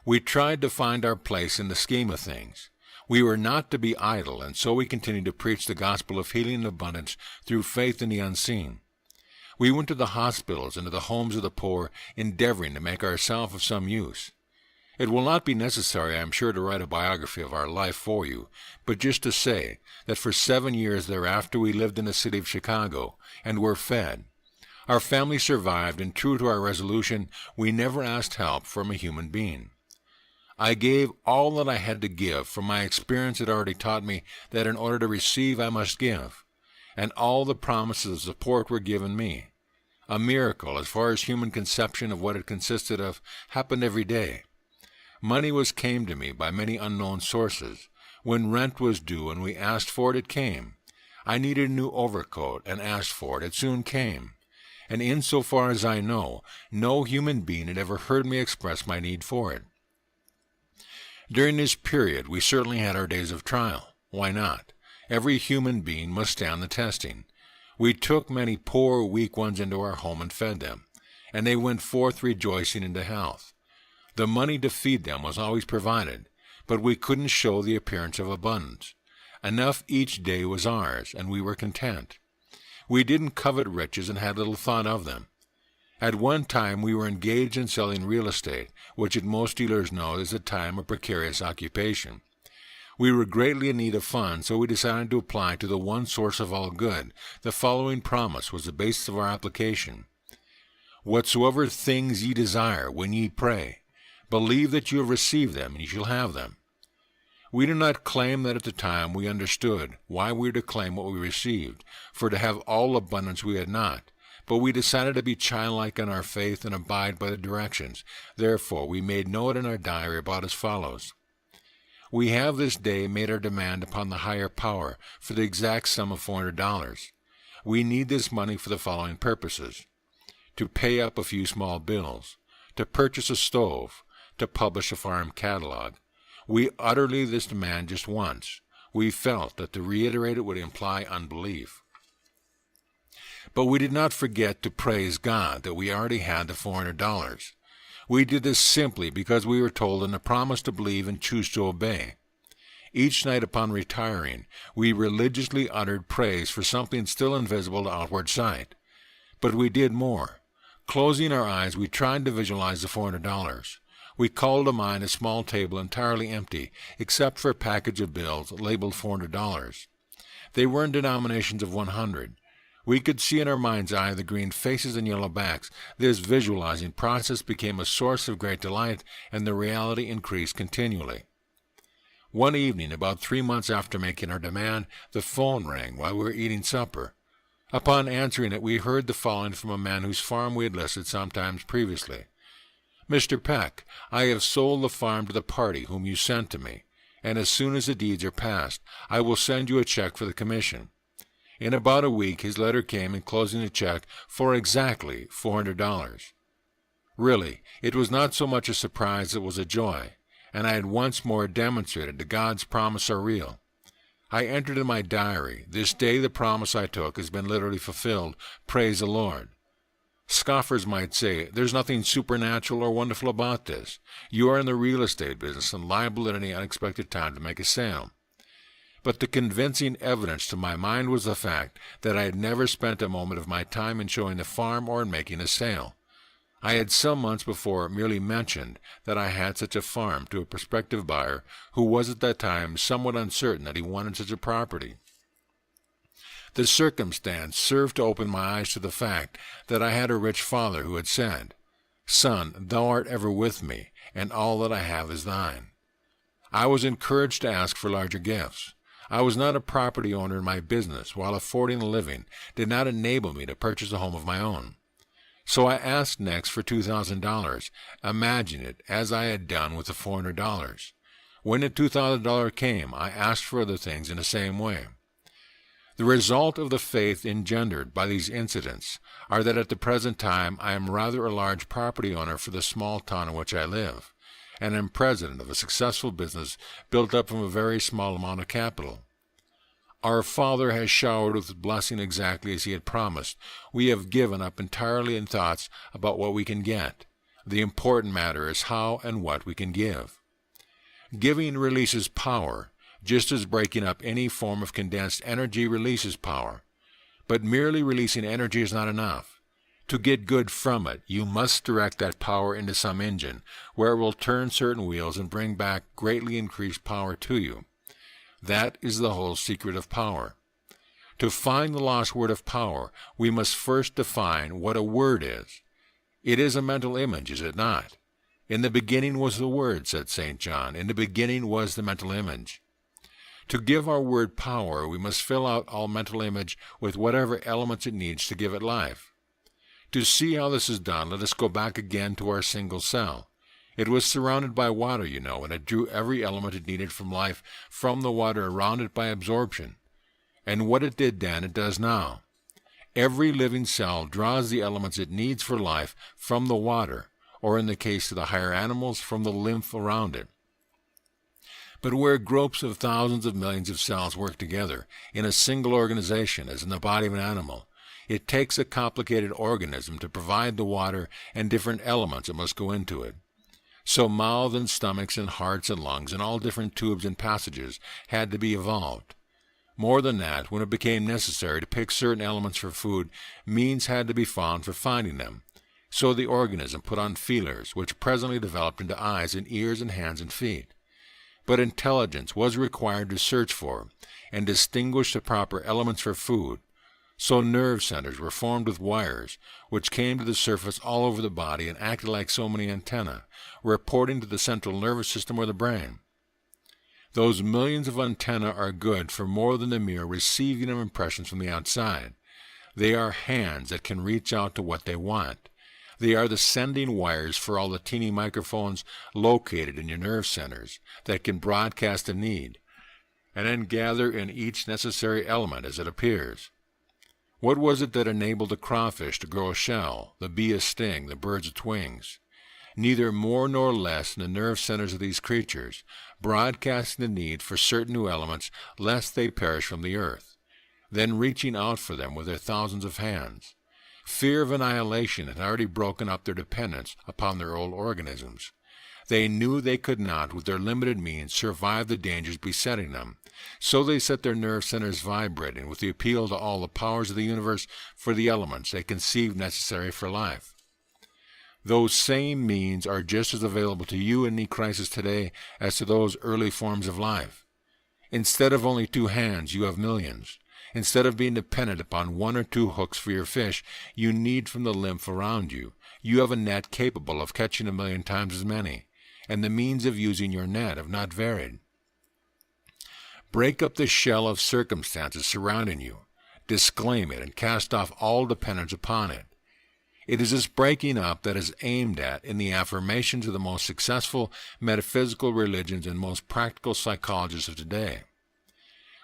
We tried to find our place in the scheme of things. We were not to be idle, and so we continued to preach the gospel of healing and abundance through faith in the unseen. We went to the hospitals and to the homes of the poor, endeavoring to make ourselves of some use. It will not be necessary, I am sure, to write a biography of our life for you, but just to say that for 7 years thereafter we lived in the city of Chicago and were fed. Our family survived, and true to our resolution, we never asked help from a human being. I gave all that I had to give, for my experience had already taught me that in order to receive I must give, and all the promises of support were given me. A miracle, as far as human conception of what it consisted of, happened every day. Money came to me by many unknown sources. When rent was due and we asked for it, it came. I needed a new overcoat and asked for it. It soon came. And insofar as I know, no human being had ever heard me express my need for it. During this period, we certainly had our days of trial. Why not? Every human being must stand the testing. We took many poor, weak ones into our home and fed them, and they went forth rejoicing into health. The money to feed them was always provided, but we couldn't show the appearance of abundance. Enough each day was ours, and we were content. We didn't covet riches and had little thought of them. At one time we were engaged in selling real estate, which at most dealers know is a time of precarious occupation. We were greatly in need of funds, so we decided to apply to the one source of all good. The following promise was the basis of our application. "Whatsoever things ye desire, when ye pray, believe that you have received them, and you shall have them." We do not claim that at the time we understood why we were to claim what we received, for to have all abundance we had not, but we decided to be childlike in our faith and abide by the directions. Therefore we made note in our diary about as follows. "We have this day made our demand upon the higher power for the exact sum of $400. We need this money for the following purposes: to pay up a few small bills, to purchase a stove, to publish a farm catalog. We uttered this demand just once. We felt that to reiterate it would imply unbelief. But we did not forget to praise God that we already had the $400. We did this simply because we were told in the promise to believe and choose to obey. Each night upon retiring, we religiously uttered praise for something still invisible to outward sight. But we did more. Closing our eyes, we tried to visualize the $400. We called to mind a small table entirely empty, except for a package of bills labeled $400. They were in denominations of 100. We could see in our mind's eye the green faces and yellow backs. This visualizing process became a source of great delight, and the reality increased continually. One evening, about 3 months after making our demand, the phone rang while we were eating supper. Upon answering it, we heard the following from a man whose farm we had listed some times previously. "Mr. Peck, I have sold the farm to the party whom you sent to me, and as soon as the deeds are passed, I will send you a check for the commission." In about a week his letter came enclosing a check for exactly $400. Really, it was not so much a surprise as it was a joy, and I had once more demonstrated that God's promises are real. I entered in my diary, "This day the promise I took has been literally fulfilled. Praise the Lord." Scoffers might say, "There's nothing supernatural or wonderful about this. You are in the real estate business and liable at any unexpected time to make a sale." But the convincing evidence to my mind was the fact that I had never spent a moment of my time in showing the farm or in making a sale. I had some months before merely mentioned that I had such a farm to a prospective buyer who was at that time somewhat uncertain that he wanted such a property. The circumstance served to open my eyes to the fact that I had a rich father who had said, "Son, thou art ever with me, and all that I have is thine." I was encouraged to ask for larger gifts. I was not a property owner in my business, while affording a living did not enable me to purchase a home of my own. So I asked next for $2,000, imagine it as I had done with the $400. When the $2,000 came, I asked for other things in the same way. The result of the faith engendered by these incidents are that at the present time I am rather a large property owner for the small town in which I live, and am president of a successful business built up from a very small amount of capital. Our Father has showered with blessing exactly as He had promised. We have given up entirely in thoughts about what we can get. The important matter is how and what we can give. Giving releases power, just as breaking up any form of condensed energy releases power. But merely releasing energy is not enough. To get good from it, you must direct that power into some engine, where it will turn certain wheels and bring back greatly increased power to you. That is the whole secret of power. To find the lost word of power, we must first define what a word is. It is a mental image, is it not? In the beginning was the Word, said St. John. In the beginning was the mental image. To give our word power, we must fill out all mental image with whatever elements it needs to give it life. To see how this is done, let us go back again to our single cell. It was surrounded by water, you know, and it drew every element it needed from life from the water around it by absorption. And what it did then, it does now. Every living cell draws the elements it needs for life from the water, or in the case of the higher animals, from the lymph around it. But where groups of thousands of millions of cells work together in a single organization, as in the body of an animal, it takes a complicated organism to provide the water and different elements that must go into it. So mouths and stomachs and hearts and lungs and all different tubes and passages had to be evolved. More than that, when it became necessary to pick certain elements for food, means had to be found for finding them. So the organism put on feelers, which presently developed into eyes and ears and hands and feet. But intelligence was required to search for and distinguish the proper elements for food. So nerve centers were formed with wires, which came to the surface all over the body and acted like so many antennae, reporting to the central nervous system or the brain. Those millions of antennae are good for more than the mere receiving of impressions from the outside. They are hands that can reach out to what they want. They are the sending wires for all the teeny microphones located in your nerve centers that can broadcast a need, and then gather in each necessary element as it appears. What was it that enabled the crawfish to grow a shell, the bee a sting, the birds its wings? Neither more nor less than the nerve centers of these creatures, broadcasting the need for certain new elements lest they perish from the earth, then reaching out for them with their thousands of hands. Fear of annihilation had already broken up their dependence upon their old organisms. They knew they could not, with their limited means, survive the dangers besetting them. So they set their nerve centers vibrating with the appeal to all the powers of the universe for the elements they conceived necessary for life. Those same means are just as available to you in any crisis today as to those early forms of life. Instead of only 2 hands, you have millions. Instead of being dependent upon 1 or 2 hooks for your fish you need from the lymph around you, you have a net capable of catching 1,000,000 times as many, and the means of using your net have not varied. Break up the shell of circumstances surrounding you, disclaim it, and cast off all dependence upon it. It is this breaking up that is aimed at in the affirmations of the most successful metaphysical religions and most practical psychologists of today.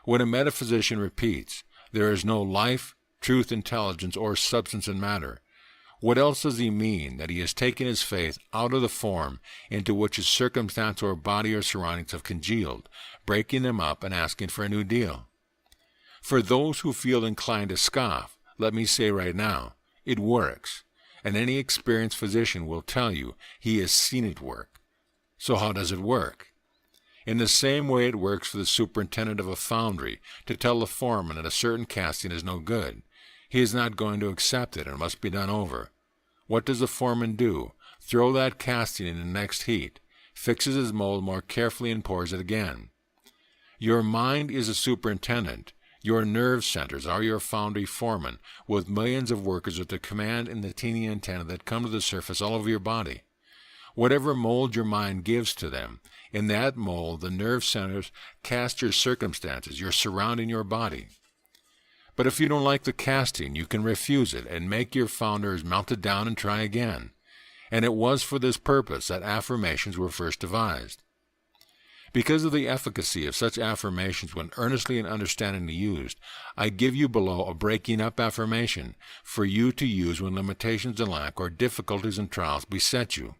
When a metaphysician repeats, there is no life, truth, intelligence, or substance in matter, what else does he mean that he has taken his faith out of the form into which his circumstance or body or surroundings have congealed, breaking them up and asking for a new deal? For those who feel inclined to scoff, let me say right now, it works, and any experienced physician will tell you he has seen it work. So how does it work? In the same way it works for the superintendent of a foundry to tell the foreman that a certain casting is no good. He is not going to accept it and must be done over. What does the foreman do? Throw that casting in the next heat, fixes his mold more carefully and pours it again. Your mind is a superintendent. Your nerve centers are your foundry foreman, with millions of workers at the command in the teeny antenna that come to the surface all over your body. Whatever mold your mind gives to them, in that mold the nerve centers cast your circumstances, your surrounding your body. But if you don't like the casting, you can refuse it and make your founders melt it down and try again. And it was for this purpose that affirmations were first devised. Because of the efficacy of such affirmations when earnestly and understandingly used, I give you below a breaking up affirmation for you to use when limitations and lack or difficulties and trials beset you.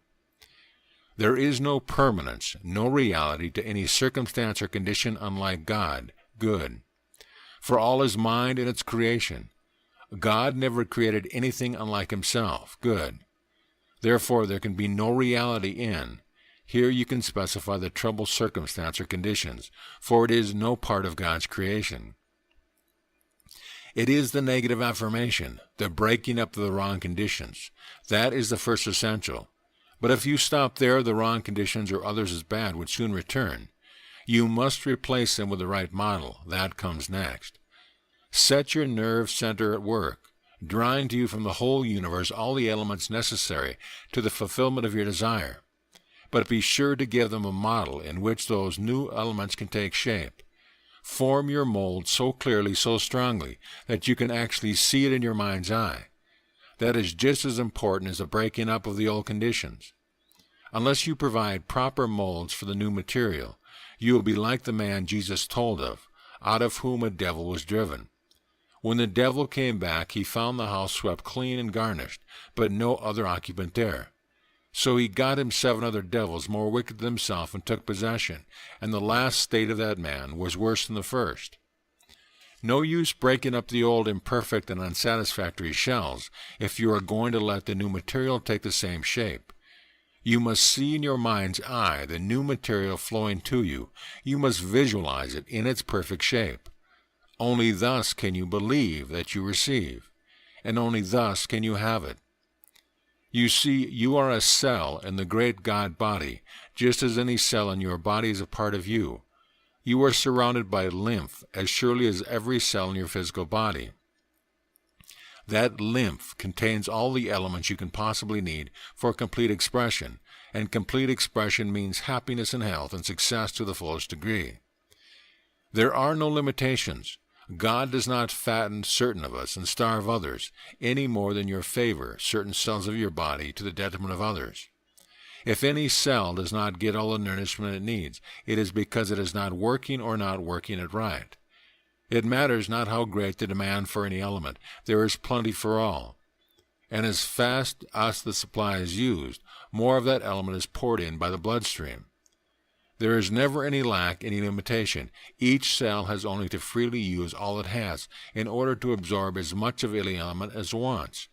There is no permanence, no reality to any circumstance or condition unlike God, good. For all is mind in its creation. God never created anything unlike himself, good. Therefore, there can be no reality in. Here you can specify the troubled circumstance or conditions, for it is no part of God's creation. It is the negative affirmation, the breaking up of the wrong conditions. That is the first essential. But if you stop there, the wrong conditions or others as bad would soon return. You must replace them with the right model. That comes next. Set your nerve center at work, drawing to you from the whole universe all the elements necessary to the fulfillment of your desire. But be sure to give them a model in which those new elements can take shape. Form your mold so clearly, so strongly, that you can actually see it in your mind's eye. That is just as important as the breaking up of the old conditions. Unless you provide proper molds for the new material, you will be like the man Jesus told of, out of whom a devil was driven. When the devil came back, he found the house swept clean and garnished, but no other occupant there. So he got him 7 other devils more wicked than himself and took possession, and the last state of that man was worse than the first. No use breaking up the old imperfect and unsatisfactory shells if you are going to let the new material take the same shape. You must see in your mind's eye the new material flowing to you. You must visualize it in its perfect shape. Only thus can you believe that you receive, and only thus can you have it. You see, you are a cell in the great God body, just as any cell in your body is a part of you. You are surrounded by lymph as surely as every cell in your physical body. That lymph contains all the elements you can possibly need for complete expression, and complete expression means happiness and health and success to the fullest degree. There are no limitations. God does not fatten certain of us and starve others, any more than you favor certain cells of your body to the detriment of others. If any cell does not get all the nourishment it needs, it is because it is not working or not working it right. It matters not how great the demand for any element, there is plenty for all. And as fast as the supply is used, more of that element is poured in by the bloodstream. There is never any lack, any limitation. Each cell has only to freely use all it has in order to absorb as much of any element as it wants.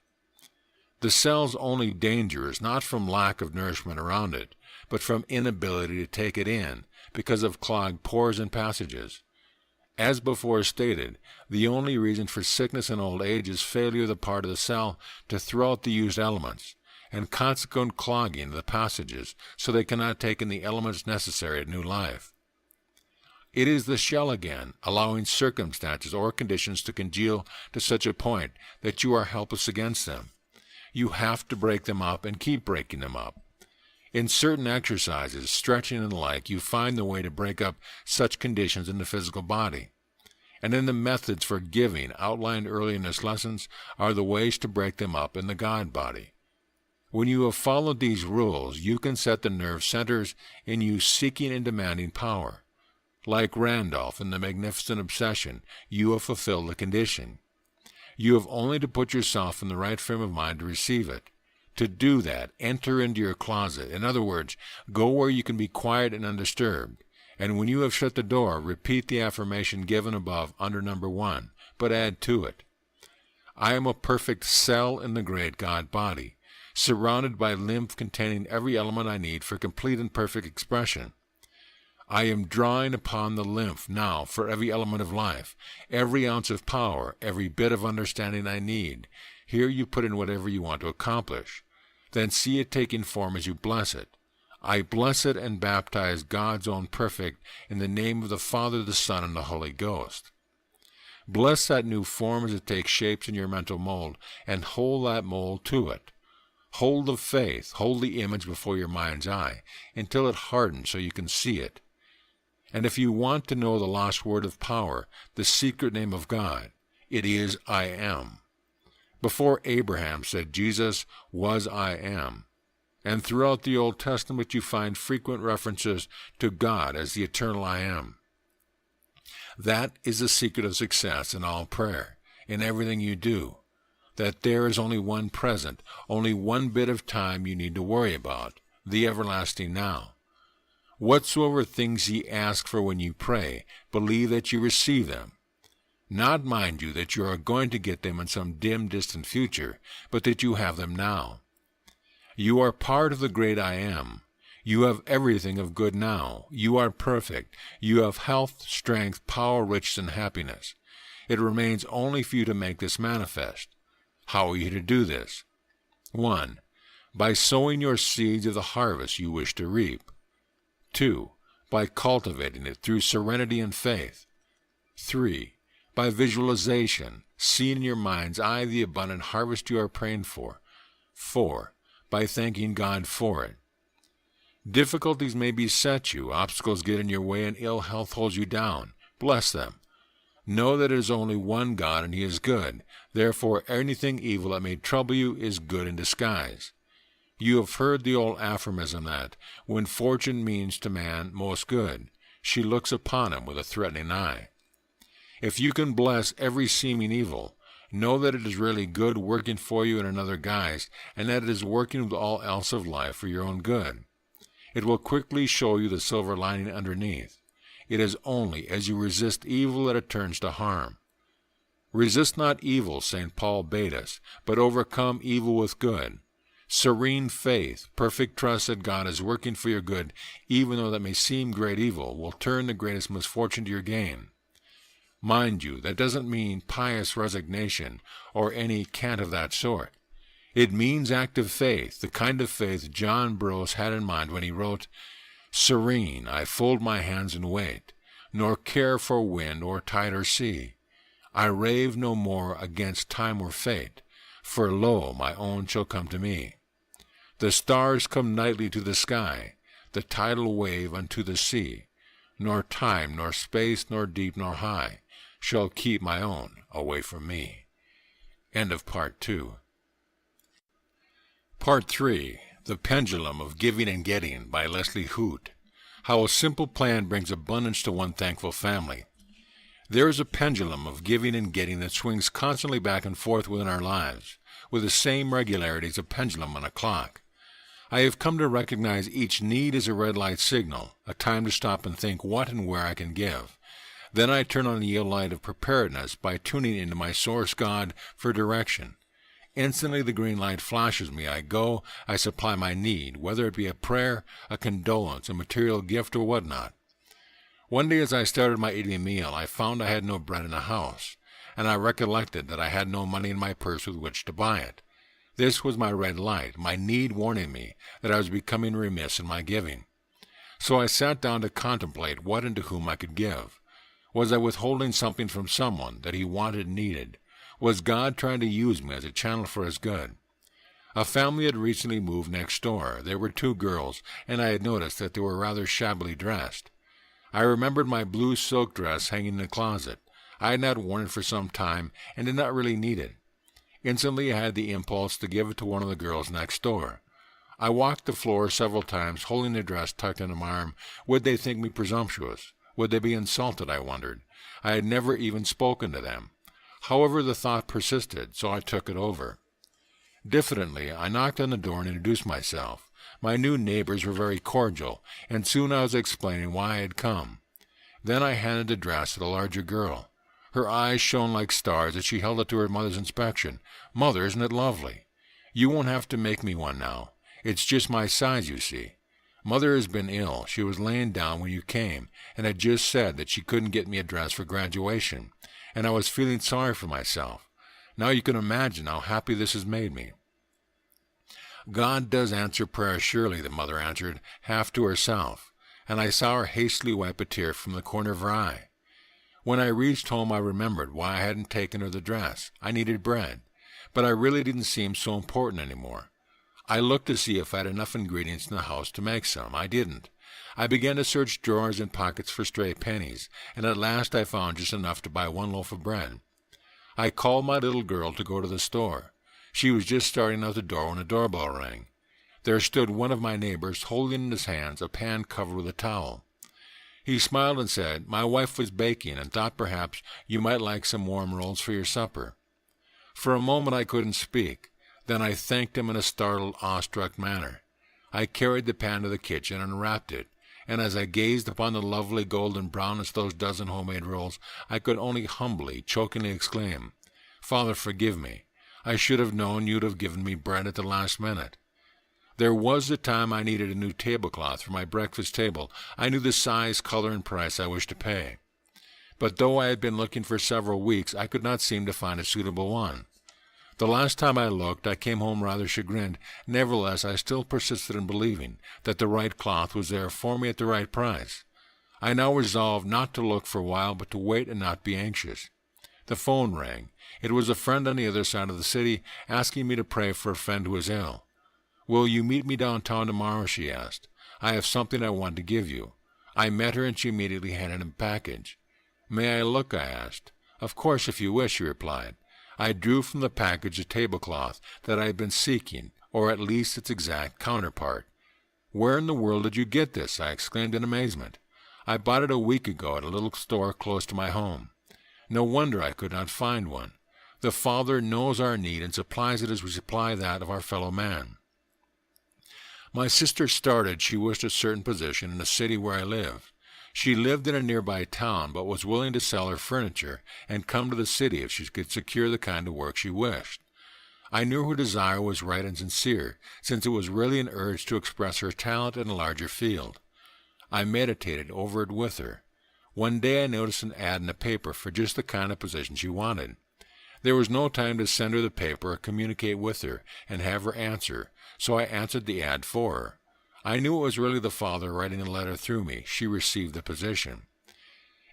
The cell's only danger is not from lack of nourishment around it, but from inability to take it in because of clogged pores and passages. As before stated, the only reason for sickness and old age is failure of the part of the cell to throw out the used elements, and consequent clogging of the passages so they cannot take in the elements necessary to new life. It is the shell again, allowing circumstances or conditions to congeal to such a point that you are helpless against them. You have to break them up and keep breaking them up. In certain exercises, stretching and the like, you find the way to break up such conditions in the physical body. And in the methods for giving outlined early in this lessons are the ways to break them up in the God body. When you have followed these rules, you can set the nerve centers in you seeking and demanding power. Like Randolph in The Magnificent Obsession, you have fulfilled the condition. You have only to put yourself in the right frame of mind to receive it. To do that, enter into your closet. In other words, go where you can be quiet and undisturbed. And when you have shut the door, repeat the affirmation given above under number 1, but add to it. I am a perfect cell in the great God body, surrounded by lymph containing every element I need for complete and perfect expression. I am drawing upon the lymph now for every element of life, every ounce of power, every bit of understanding I need. Here you put in whatever you want to accomplish. Then see it taking form as you bless it. I bless it and baptize God's own perfect in the name of the Father, the Son, and the Holy Ghost. Bless that new form as it takes shapes in your mental mold, and hold that mold to it. Hold the faith, hold the image before your mind's eye, until it hardens so you can see it. And if you want to know the lost word of power, the secret name of God, it is I am. Before Abraham said Jesus was I am, And throughout the Old Testament you find frequent references to God as the eternal I Am. That is the secret of success in all prayer, in everything you do, that there is only one present, only one bit of time you need to worry about, the everlasting now. Whatsoever things ye ask for when you pray, believe that you receive them. Not, mind you, that you are going to get them in some dim, distant future, but that you have them now. You are part of the great I Am. You have everything of good now. You are perfect. You have health, strength, power, riches, and happiness. It remains only for you to make this manifest. How are you to do this? 1. By sowing your seeds of the harvest you wish to reap. 2. By cultivating it through serenity and faith. 3. By visualization, seeing in your mind's eye the abundant harvest you are praying for. 4. By thanking God for it. Difficulties may beset you, obstacles get in your way, and ill health holds you down. Bless them. Know that it is only one God, and He is good. Therefore, anything evil that may trouble you is good in disguise. You have heard the old aphorism that, when fortune means to man most good, she looks upon him with a threatening eye. If you can bless every seeming evil, know that it is really good working for you in another guise, and that it is working with all else of life for your own good. It will quickly show you the silver lining underneath. It is only as you resist evil that it turns to harm. Resist not evil, St. Paul bade us, but overcome evil with good. Serene faith, perfect trust that God is working for your good, even though that may seem great evil, will turn the greatest misfortune to your gain. Mind you, that doesn't mean pious resignation or any cant of that sort. It means active faith, the kind of faith John Burroughs had in mind when he wrote, "Serene, I fold my hands and wait, nor care for wind or tide or sea. I rave no more against time or fate, for lo, my own shall come to me. The stars come nightly to the sky, the tidal wave unto the sea, nor time, nor space, nor deep, nor high, shall keep my own away from me." End of Part 2. Part 3, The Pendulum of Giving and Getting by Leslie Hoot. How a Simple Plan Brings Abundance to One Thankful Family. There is a pendulum of giving and getting that swings constantly back and forth within our lives, with the same regularity as a pendulum on a clock. I have come to recognize each need as a red light signal, a time to stop and think what and where I can give. Then I turn on the yellow light of preparedness by tuning into my source God for direction. Instantly the green light flashes me. I go, I supply my need, whether it be a prayer, a condolence, a material gift, or whatnot. One day as I started my evening meal, I found I had no bread in the house, and I recollected that I had no money in my purse with which to buy it. This was my red light, my need warning me that I was becoming remiss in my giving. So I sat down to contemplate what and to whom I could give. Was I withholding something from someone that he wanted and needed? Was God trying to use me as a channel for His good? A family had recently moved next door. There were 2 girls, and I had noticed that they were rather shabbily dressed. I remembered my blue silk dress hanging in the closet. I had not worn it for some time, and did not really need it. Instantly I had the impulse to give it to one of the girls next door. I walked the floor several times, holding the dress tucked into my arm. Would they think me presumptuous? Would they be insulted, I wondered. I had never even spoken to them. However, the thought persisted, so I took it over. Diffidently, I knocked on the door and introduced myself. My new neighbors were very cordial, and soon I was explaining why I had come. Then I handed the dress to the larger girl. Her eyes shone like stars as she held it to her mother's inspection. "Mother, isn't it lovely? You won't have to make me one now. It's just my size, you see. Mother has been ill. She was laying down when you came, and had just said that she couldn't get me a dress for graduation, and I was feeling sorry for myself. Now you can imagine how happy this has made me." "God does answer prayer, surely," the mother answered, half to herself, and I saw her hastily wipe a tear from the corner of her eye. When I reached home I remembered why I hadn't taken her the dress. I needed bread, but I really didn't seem so important any more. I looked to see if I had enough ingredients in the house to make some. I didn't. I began to search drawers and pockets for stray pennies, and at last I found just enough to buy 1 loaf of bread. I called my little girl to go to the store. She was just starting out the door when the doorbell rang. there stood one of my neighbors holding in his hands a pan covered with a towel. He smiled and said, "My wife was baking and thought perhaps you might like some warm rolls for your supper." For a moment I couldn't speak. Then I thanked him in a startled, awestruck manner. I carried the pan to the kitchen and unwrapped it, and as I gazed upon the lovely golden brownness of those dozen homemade rolls, I could only humbly, chokingly exclaim, "Father, forgive me. I should have known you'd have given me bread at the last minute." There was the time I needed a new tablecloth for my breakfast table. I knew the size, color, and price I wished to pay. But though I had been looking for several weeks, I could not seem to find a suitable one. The last time I looked, I came home rather chagrined. Nevertheless, I still persisted in believing that the right cloth was there for me at the right price. I now resolved not to look for a while, but to wait and not be anxious. The phone rang. It was a friend on the other side of the city asking me to pray for a friend who was ill. "Will you meet me downtown tomorrow?" she asked. "I have something I want to give you." I met her and she immediately handed him a package. "May I look?" I asked. "Of course, if you wish," she replied. I drew from the package a tablecloth that I had been seeking, or at least its exact counterpart. "Where in the world did you get this?" I exclaimed in amazement. "I bought it a week ago at a little store close to my home." No wonder I could not find one. The Father knows our need and supplies it as we supply that of our fellow man. My sister started. She wished a certain position in the city where I lived. She lived in a nearby town, but was willing to sell her furniture and come to the city if she could secure the kind of work she wished. I knew her desire was right and sincere, since it was really an urge to express her talent in a larger field. I meditated over it with her. One day I noticed an ad in the paper for just the kind of position she wanted. There was no time to send her the paper or communicate with her and have her answer, so I answered the ad for her. I knew it was really the Father writing a letter through me. She received the position.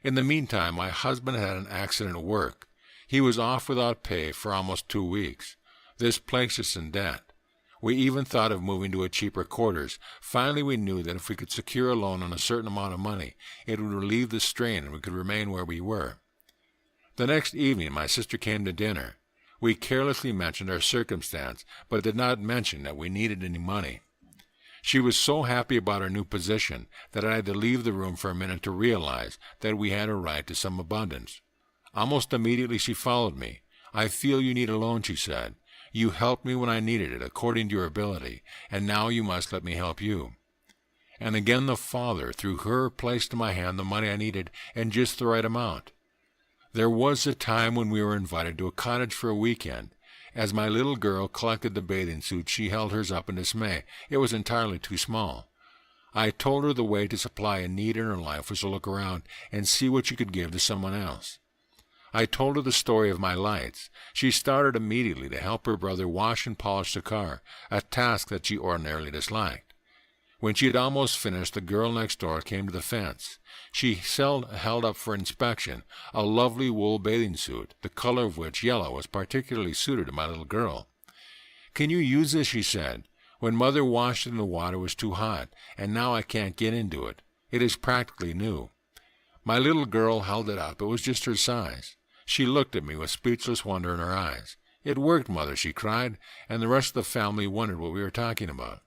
In the meantime, my husband had an accident at work. He was off without pay for almost 2 weeks. This placed us in debt. We even thought of moving to a cheaper quarters. Finally, we knew that if we could secure a loan on a certain amount of money, it would relieve the strain and we could remain where we were. The next evening, my sister came to dinner. We carelessly mentioned our circumstance, but did not mention that we needed any money. She was so happy about our new position that I had to leave the room for a minute to realize that we had a right to some abundance. Almost immediately she followed me. "I feel you need a loan," she said. "You helped me when I needed it, according to your ability, and now you must let me help you." And again the Father, through her, placed in my hand the money I needed and just the right amount. There was a time when we were invited to a cottage for a weekend. As my little girl collected the bathing suit, she held hers up in dismay. It was entirely too small. I told her the way to supply a need in her life was to look around and see what she could give to someone else. I told her the story of my lights. She started immediately to help her brother wash and polish the car, a task that she ordinarily disliked. When she had almost finished, the girl next door came to the fence. She held up for inspection a lovely wool bathing suit, the color of which, yellow, was particularly suited to my little girl. "Can you use this?" she said. "When Mother washed it in the water it was too hot, and now I can't get into it. It is practically new." My little girl held it up. It was just her size. She looked at me with speechless wonder in her eyes. "It worked, Mother," she cried, and the rest of the family wondered what we were talking about.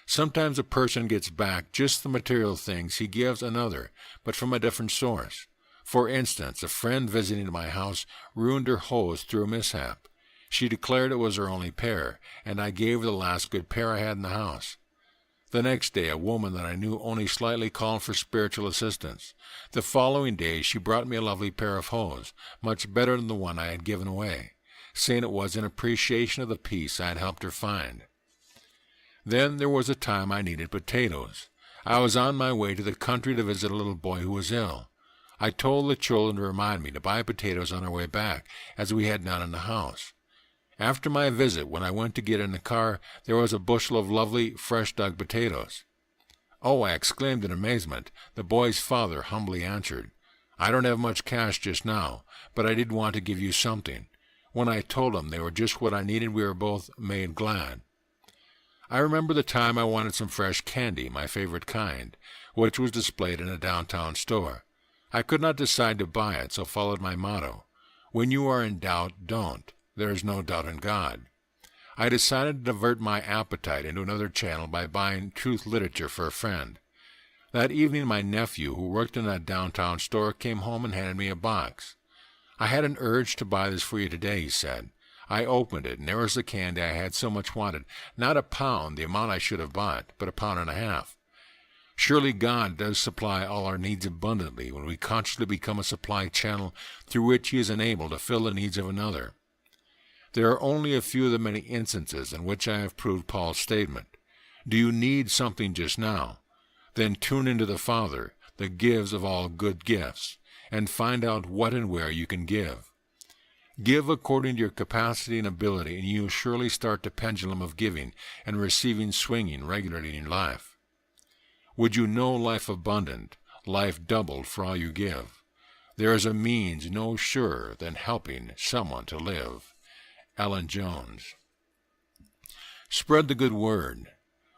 Sometimes a person gets back just the material things he gives another, but from a different source. For instance, a friend visiting my house ruined her hose through a mishap. She declared it was her only pair, and I gave her the last good pair I had in the house. The next day, a woman that I knew only slightly called for spiritual assistance. The following day, she brought me a lovely pair of hose, much better than the one I had given away, saying it was in appreciation of the peace I had helped her find. Then there was a time I needed potatoes. I was on my way to the country to visit a little boy who was ill. I told the children to remind me to buy potatoes on our way back, as we had none in the house. After my visit, when I went to get in the car, there was a bushel of lovely, fresh-dug potatoes. "Oh," I exclaimed in amazement. The boy's father humbly answered, "I don't have much cash just now, but I did want to give you something." When I told him they were just what I needed, we were both made glad. I remember the time I wanted some fresh candy, my favorite kind, which was displayed in a downtown store. I could not decide to buy it, so followed my motto: "When you are in doubt, don't. There is no doubt in God." I decided to divert my appetite into another channel by buying truth literature for a friend. That evening my nephew, who worked in that downtown store, came home and handed me a box. "I had an urge to buy this for you today," he said. I opened it, and there was the candy I had so much wanted. Not a pound, the amount I should have bought, but 1.5 pounds. Surely God does supply all our needs abundantly when we consciously become a supply channel through which He is enabled to fill the needs of another. There are only a few of the many instances in which I have proved Paul's statement. Do you need something just now? Then tune into the Father, the gives of all good gifts, and find out what and where you can give. Give according to your capacity and ability, and you will surely start the pendulum of giving and receiving swinging regularly in your life. Would you know life abundant, life doubled for all you give? There is a means no surer than helping someone to live. Ellen Jones. Spread the good word.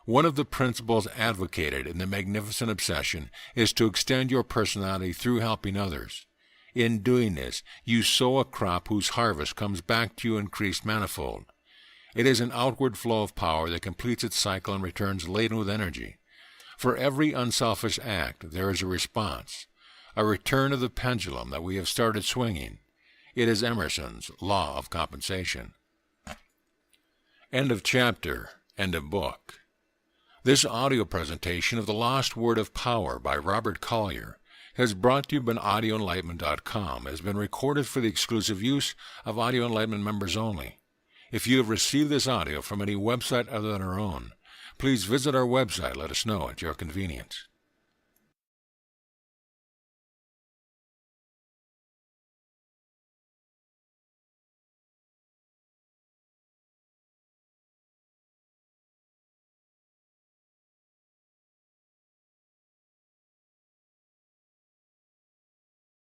One of the principles advocated in the Magnificent Obsession is to extend your personality through helping others. In doing this, you sow a crop whose harvest comes back to you increased manifold. It is an outward flow of power that completes its cycle and returns laden with energy. For every unselfish act, there is a response, a return of the pendulum that we have started swinging. It is Emerson's law of compensation. End of chapter. End of book. This audio presentation of The Lost Word of Power by Robert Collier has brought to you by audioenlightenment.com. It has been recorded for the exclusive use of Audio Enlightenment members only. If you have received this audio from any website other than our own, please visit our website. Let us know at your convenience.